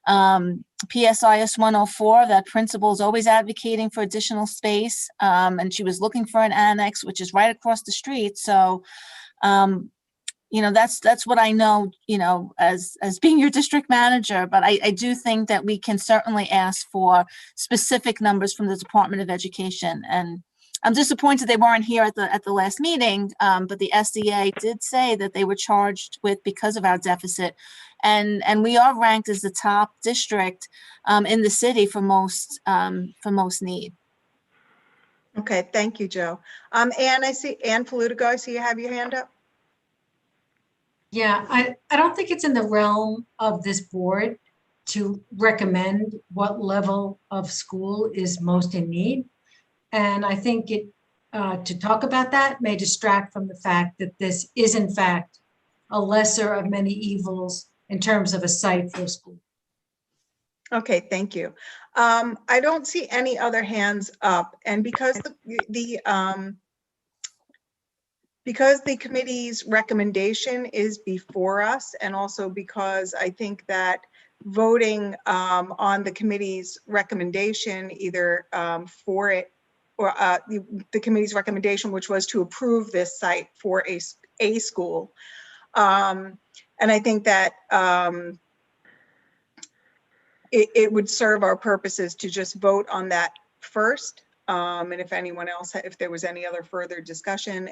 PSIS 104, that principal is always advocating for additional space, and she was looking for an annex, which is right across the street. So that's what I know, as being your district manager, but I do think that we can certainly ask for specific numbers from the Department of Education. And I'm disappointed they weren't here at the last meeting, but the SDA did say that they were charged with because of our deficit. And we are ranked as the top district in the city for most need. Okay, thank you, Joe. Anne, I see, Anne Polutico, I see you have your hand up. Yeah, I don't think it's in the realm of this board to recommend what level of school is most in need. And I think to talk about that may distract from the fact that this is in fact a lesser of many evils in terms of a site for a school. Okay, thank you. I don't see any other hands up, and because the committee's recommendation is before us, and also because I think that voting on the committee's recommendation, either for it or the committee's recommendation, which was to approve this site for a school, and I think that it would serve our purposes to just vote on that first. And if anyone else, if there was any other further discussion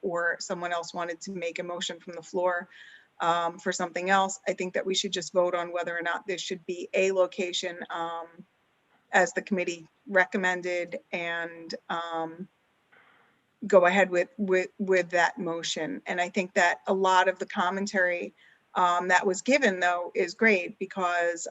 or someone else wanted to make a motion from the floor for something else, I think that we should just vote on whether or not this should be a location as the committee recommended, and go ahead with that motion. And I think that a lot of the commentary that was given, though, is great, because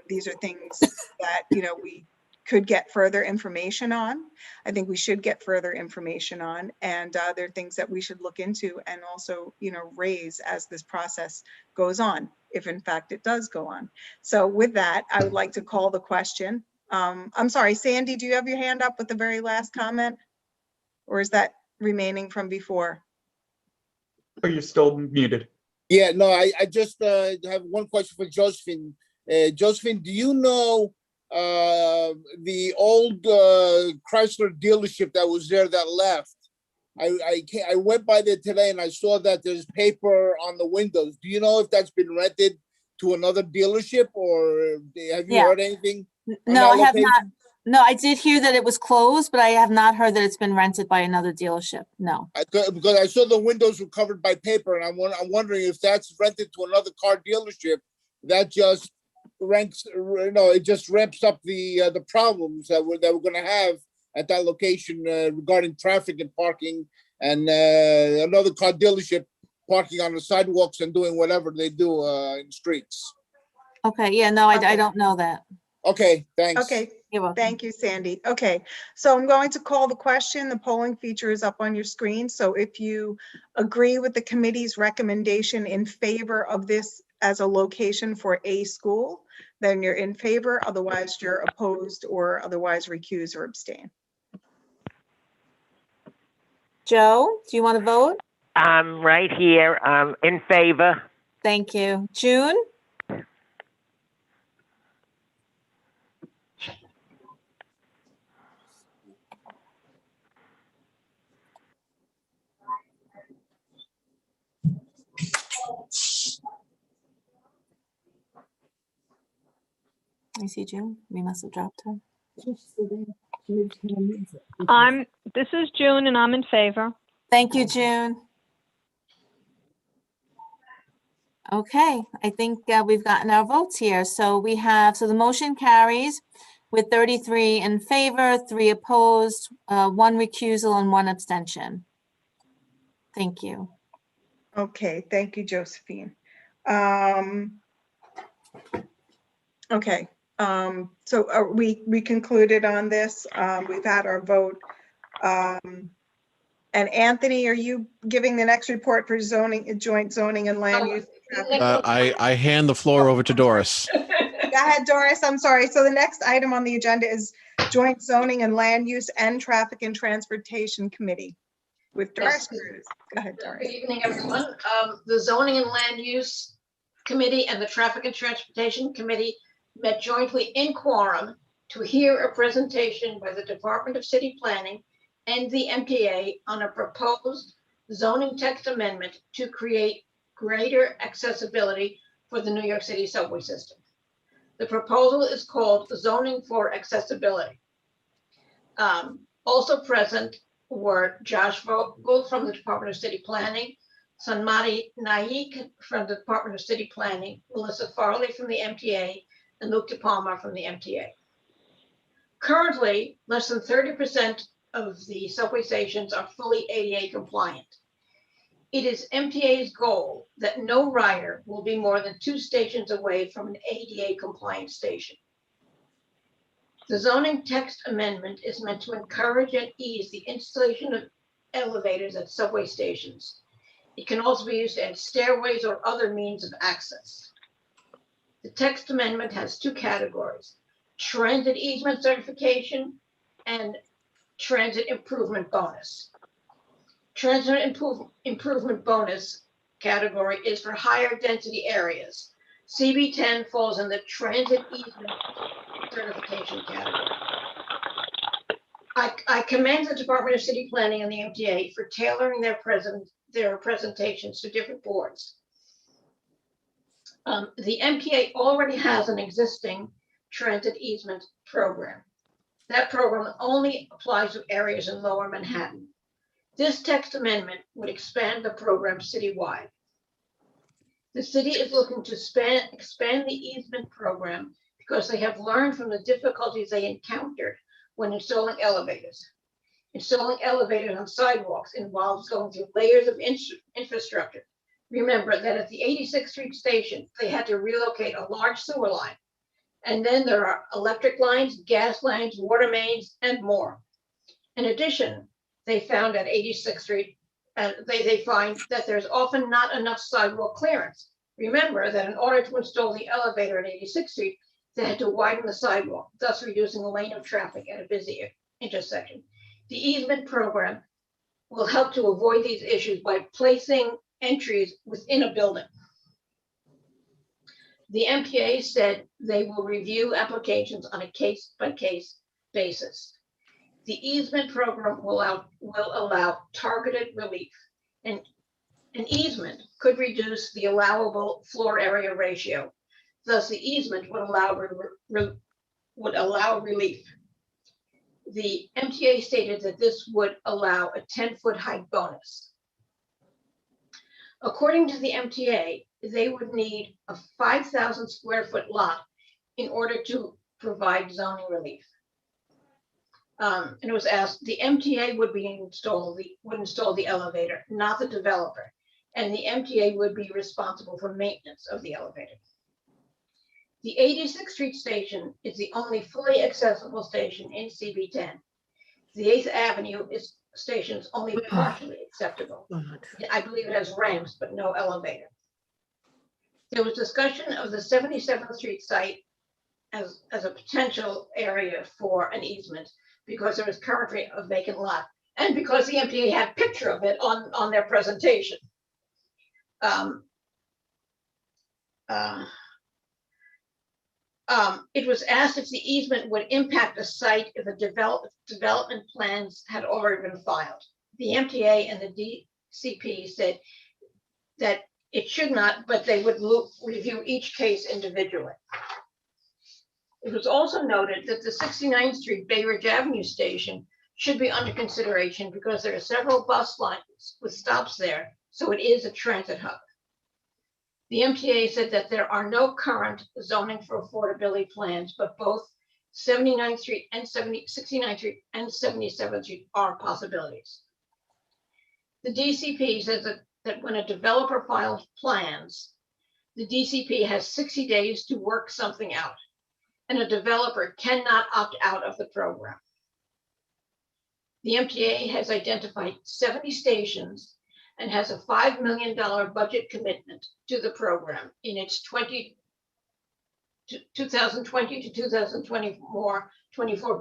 these are things that we could get further information on. I think we should get further information on, and there are things that we should look into and also, raise as this process goes on, if in fact it does go on. So with that, I would like to call the question. I'm sorry, Sandy, do you have your hand up with the very last comment? Or is that remaining from before? Are you still muted? Yeah, no, I just have one question for Josephine. Josephine, do you know the old Chrysler dealership that was there that left? I went by there today and I saw that there's paper on the windows. Do you know if that's been rented to another dealership, or have you heard anything? No, I have not. No, I did hear that it was closed, but I have not heard that it's been rented by another dealership. No. Because I saw the windows were covered by paper, and I'm wondering if that's rented to another car dealership. That just it just ramps up the problems that we're going to have at that location regarding traffic and parking, and another car dealership parking on the sidewalks and doing whatever they do in streets. Okay. Yeah. No, I don't know that. Okay. Thanks. Okay. Thank you, Sandy. Okay, so I'm going to call the question. The polling feature is up on your screen. So if you agree with the committee's recommendation in favor of this as a location for a school, then you're in favor. Otherwise, you're opposed, or otherwise recuse or abstain. Joe, do you want to vote? I'm right here. In favor. Thank you. June? I see June. We must have dropped her. This is June, and I'm in favor. Thank you, June. Okay, I think we've gotten our votes here. So the motion carries with 33 in favor, 3 opposed, 1 recusal, and 1 abstention. Thank you. Okay, thank you, Josephine. Okay, so are we concluded on this? We've had our vote. And Anthony, are you giving the next report for zoning, joint zoning and land use? I hand the floor over to Doris. Go ahead, Doris. I'm sorry. So the next item on the agenda is joint zoning and land use and traffic and transportation committee with Doris Cruz. Go ahead, Doris. Good evening, everyone. The Zoning and Land Use Committee and the Traffic and Transportation Committee met jointly in quorum to hear a presentation by the Department of City Planning and the MTA on a proposed zoning text amendment to create greater accessibility for the New York City subway system. The proposal is called Zoning for Accessibility. Also present were Josh Vogel from the Department of City Planning, Sanmati Naik from the Department of City Planning, Melissa Farley from the MTA, and Luke DePalma from the MTA. Currently, less than 30% of the subway stations are fully ADA compliant. It is MTA's goal that no rider will be more than 2 stations away from an ADA compliant station. The zoning text amendment is meant to encourage and ease the installation of elevators at subway stations. It can also be used to add stairways or other means of access. The text amendment has 2 categories: transit easement certification and transit improvement bonus. Transit improvement bonus category is for higher density areas. CB10 falls in the transit easement certification category. I commend the Department of City Planning and the MTA for tailoring their presentations to different boards. The MTA already has an existing transit easement program. That program only applies to areas in Lower Manhattan. This text amendment would expand the program citywide. The city is looking to expand the easement program because they have learned from the difficulties they encountered when installing elevators. Installing elevators on sidewalks involves going through layers of infrastructure. Remember that at the 86th Street station, they had to relocate a large sewer line. And then there are electric lines, gas lines, water mains, and more. In addition, they found at 86th Street, they find that there's often not enough sidewalk clearance. Remember that in order to install the elevator at 86th Street, they had to widen the sidewalk, thus reducing the lane of traffic at a busy intersection. The easement program will help to avoid these issues by placing entries within a building. The MTA said they will review applications on a case-by-case basis. The easement program will allow targeted relief, and an easement could reduce the allowable floor area ratio. Thus, the easement would allow relief. The MTA stated that this would allow a 10-foot height bonus. According to the MTA, they would need a 5,000 square foot lot in order to provide zoning relief. And it was asked, the MTA would install the elevator, not the developer, and the MTA would be responsible for maintenance of the elevator. The 86th Street station is the only fully accessible station in CB10. The 8th Avenue station is only partially acceptable. I believe it has ramps, but no elevator. There was discussion of the 77th Street site as a potential area for an easement because there is currently a vacant lot and because the MTA had a picture of it on their presentation. It was asked if the easement would impact the site if the development plans had already been filed. The MTA and the DCP said that it should not, but they would review each case individually. It was also noted that the 69th Street Bay Ridge Avenue station should be under consideration because there are several bus lines with stops there, so it is a transit hub. The MTA said that there are no current zoning for affordability plans, but both 79th Street and 69th Street and 77th Street are possibilities. The DCP says that when a developer files plans, the DCP has 60 days to work something out, and a developer cannot opt out of the program. The MTA has identified 70 stations and has a $5 million budget commitment to the program in its 2020 to 2024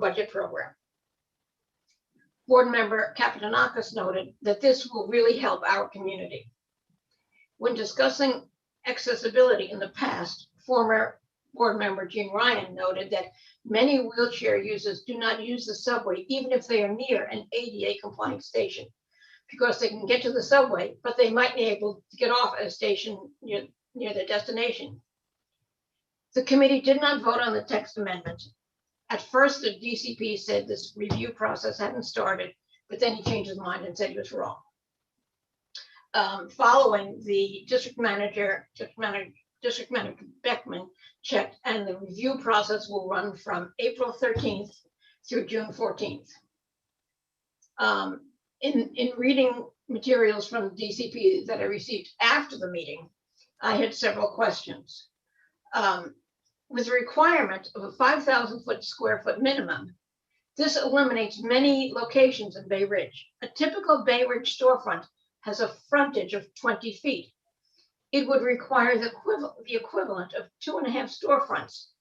budget program. Board member Kapitanakis noted that this will really help our community. When discussing accessibility in the past, former board member Jean Ryan noted that many wheelchair users do not use the subway even if they are near an ADA compliant station, because they can get to the subway, but they might be able to get off at a station near their destination. The committee did not vote on the text amendment. At first, the DCP said this review process hadn't started, but then he changed his mind and said he was wrong. Following, the district manager Beckman checked, and the review process will run from April 13th through June 14th. In reading materials from the DCP that I received after the meeting, I had several questions. With the requirement of a 5,000 square foot minimum, this eliminates many locations in Bay Ridge. A typical Bay Ridge storefront has a frontage of 20 feet. It would require the equivalent of 2.5 storefronts.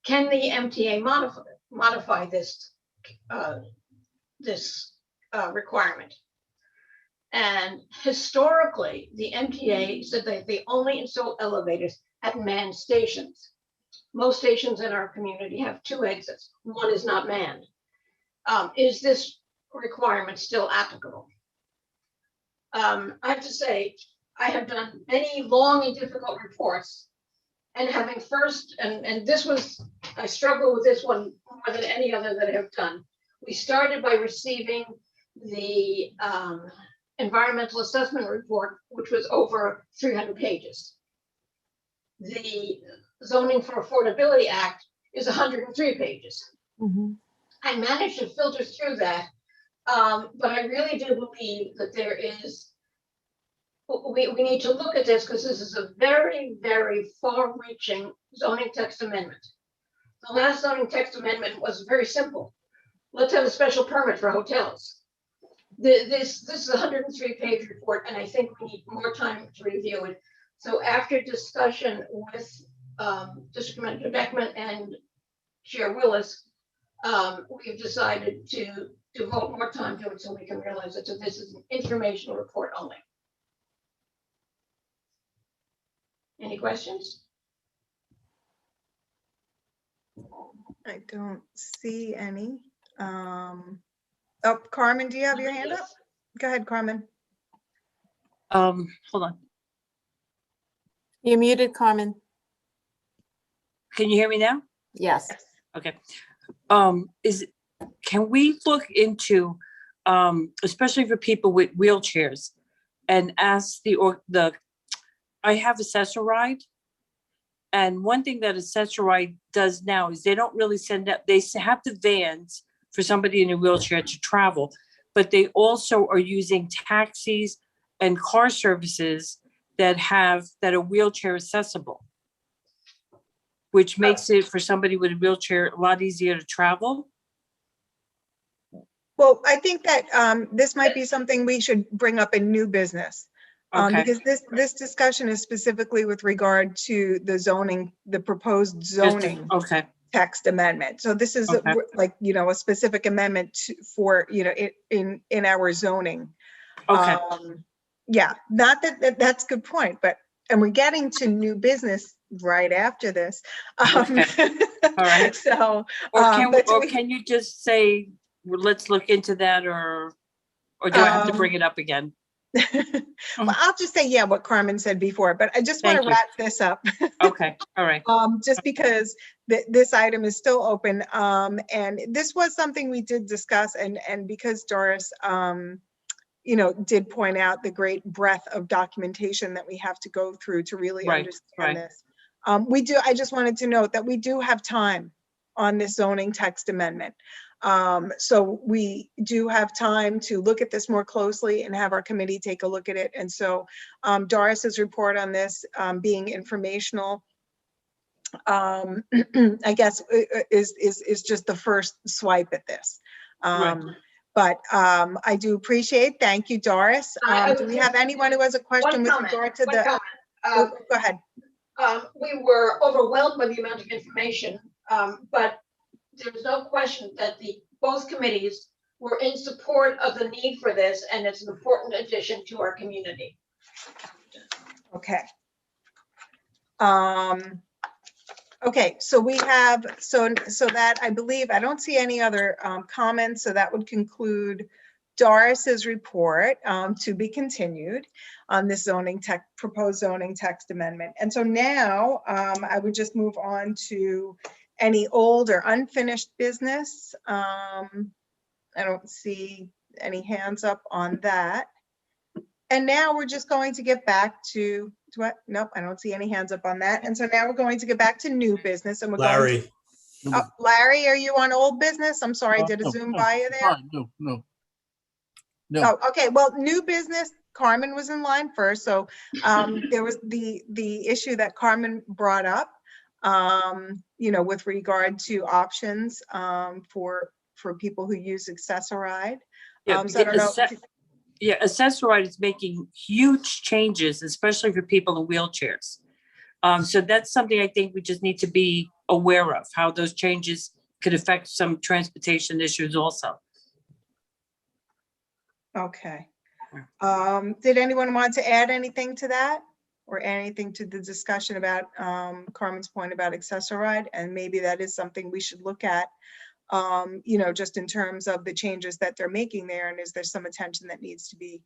Can the MTA modify this requirement? And historically, the MTA said that they only install elevators at manned stations. Most stations in our community have 2 exits. One is not manned. Is this requirement still applicable? I have to say, I have done many long and difficult reports, and having first, and this was, I struggle with this one more than any other that I have done. We started by receiving the environmental assessment report, which was over 300 pages. The Zoning for Affordability Act is 103 pages. I managed to filter through that, but I really do believe that there is, we need to look at this because this is a very, very far-reaching zoning text amendment. The last zoning text amendment was very simple. Let's have a special permit for hotels. This is a 103-page report, and I think we need more time to review it. So after discussion with District Manager Beckman and Chair Willis, we've decided to devote more time to it so we can realize that this is an informational report only. Any questions? I don't see any. Oh, Carmen, do you have your hand up? Go ahead, Carmen. Hold on. You're muted, Carmen. Can you hear me now? Yes. Okay. Can we look into, especially for people with wheelchairs, and ask I have Assessor Ride, and one thing that Assessor Ride does now is they don't really send out, they have the vans for somebody in a wheelchair to travel, but they also are using taxis and car services that are wheelchair accessible, which makes it for somebody with a wheelchair a lot easier to travel. Well, I think that this might be something we should bring up in new business. Because this discussion is specifically with regard to the zoning, the proposed zoning text amendment. So this is like, a specific amendment for, in our zoning. Yeah, not that's a good point, and we're getting to new business right after this. All right. So, can you just say, well, let's look into that, or do I have to bring it up again? Well, I'll just say, yeah, what Carmen said before, but I just want to wrap this up. Okay, all right. Just because this item is still open, and this was something we did discuss, and because Doris, did point out the great breadth of documentation that we have to go through to really understand this. I just wanted to note that we do have time on this zoning text amendment. So we do have time to look at this more closely and have our committee take a look at it. And so Doris's report on this being informational, I guess is just the first swipe at this. But I do appreciate, thank you, Doris. Do we have anyone who has a question with regard to the? Oh, go ahead. We were overwhelmed by the amount of information, but there's no question that both committees were in support of the need for this, and it's an important addition to our community. Okay. Okay, so we have, so that I believe, I don't see any other comments, so that would conclude Doris's report to be continued on this proposed zoning text amendment. And so now I would just move on to any old or unfinished business. I don't see any hands up on that. And now we're just going to get back to what? Nope, I don't see any hands up on that. And so now we're going to get back to new business, and we're Larry. going to, Larry, are you on old business? I'm sorry, did a Zoom by you there? No. Oh, okay, well, new business, Carmen was in line first. So there was the issue that Carmen brought up, with regard to options for people who use Access-a-Ride. Yeah, So I don't know. Yeah, Access-a-Ride is making huge changes, especially for people in wheelchairs. So that's something I think we just need to be aware of, how those changes could affect some transportation issues also. Okay. Did anyone want to add anything to that, or anything to the discussion about Carmen's point about Access-a-Ride? And maybe that is something we should look at, just in terms of the changes that they're making there, and is there some attention that needs to be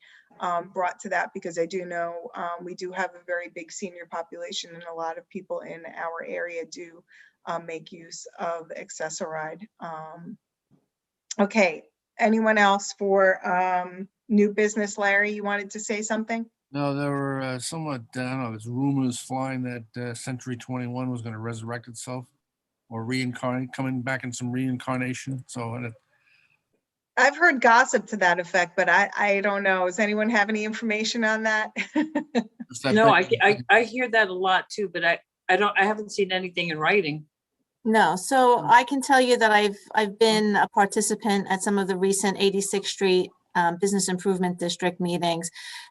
brought to that? Because I do know we do have a very big senior population, and a lot of people in our area do make use of Access-a-Ride. Okay, anyone else for new business? Larry, you wanted to say something? No, there were somewhat, I don't know, there's rumors flying that Century 21 was going to resurrect itself or reincarnate, coming back in some reincarnation. So I've heard gossip to that effect, but I don't know. Does anyone have any information on that? No, I hear that a lot too, but I haven't seen anything in writing. No, so I can tell you that I've been a participant at some of the recent 86th Street Business Improvement District meetings.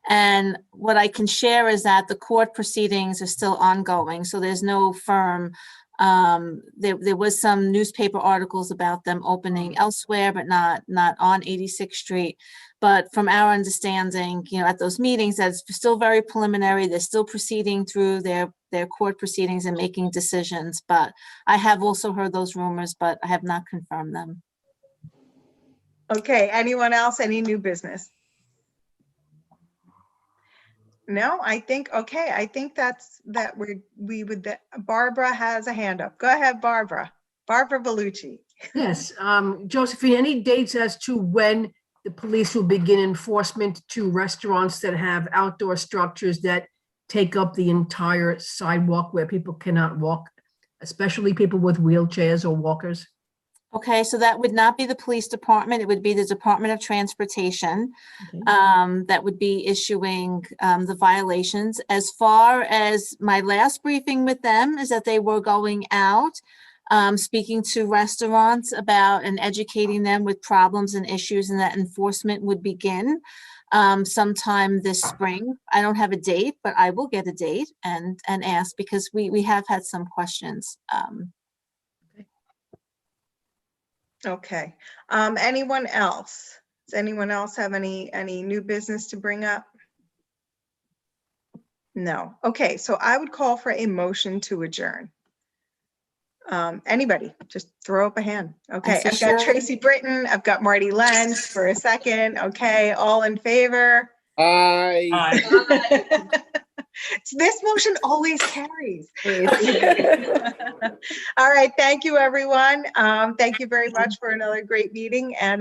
And what I can share is that the court proceedings are still ongoing. So there's no firm, there was some newspaper articles about them opening elsewhere, but not on 86th Street. But from our understanding, at those meetings, that's still very preliminary. They're still proceeding through their court proceedings and making decisions. But I have also heard those rumors, but I have not confirmed them. Okay, anyone else? Any new business? No, I think Barbara has a hand up. Go ahead, Barbara. Barbara Vellucci. Yes, Josephine, any dates as to when the police will begin enforcement to restaurants that have outdoor structures that take up the entire sidewalk where people cannot walk, especially people with wheelchairs or walkers? Okay, so that would not be the police department. It would be the Department of Transportation that would be issuing the violations. As far as my last briefing with them is that they were going out, speaking to restaurants about and educating them with problems and issues, and that enforcement would begin sometime this spring. I don't have a date, but I will get a date and ask, because we have had some questions. Okay. Anyone else? Does anyone else have any new business to bring up? No. Okay, so I would call for a motion to adjourn. Anybody, just throw up a hand. Okay, I've got Tracy Britton, I've got Marty Lenz for a second. Okay, all in favor? Aye. This motion always carries. All right, thank you, everyone. Thank you very much for another great meeting, and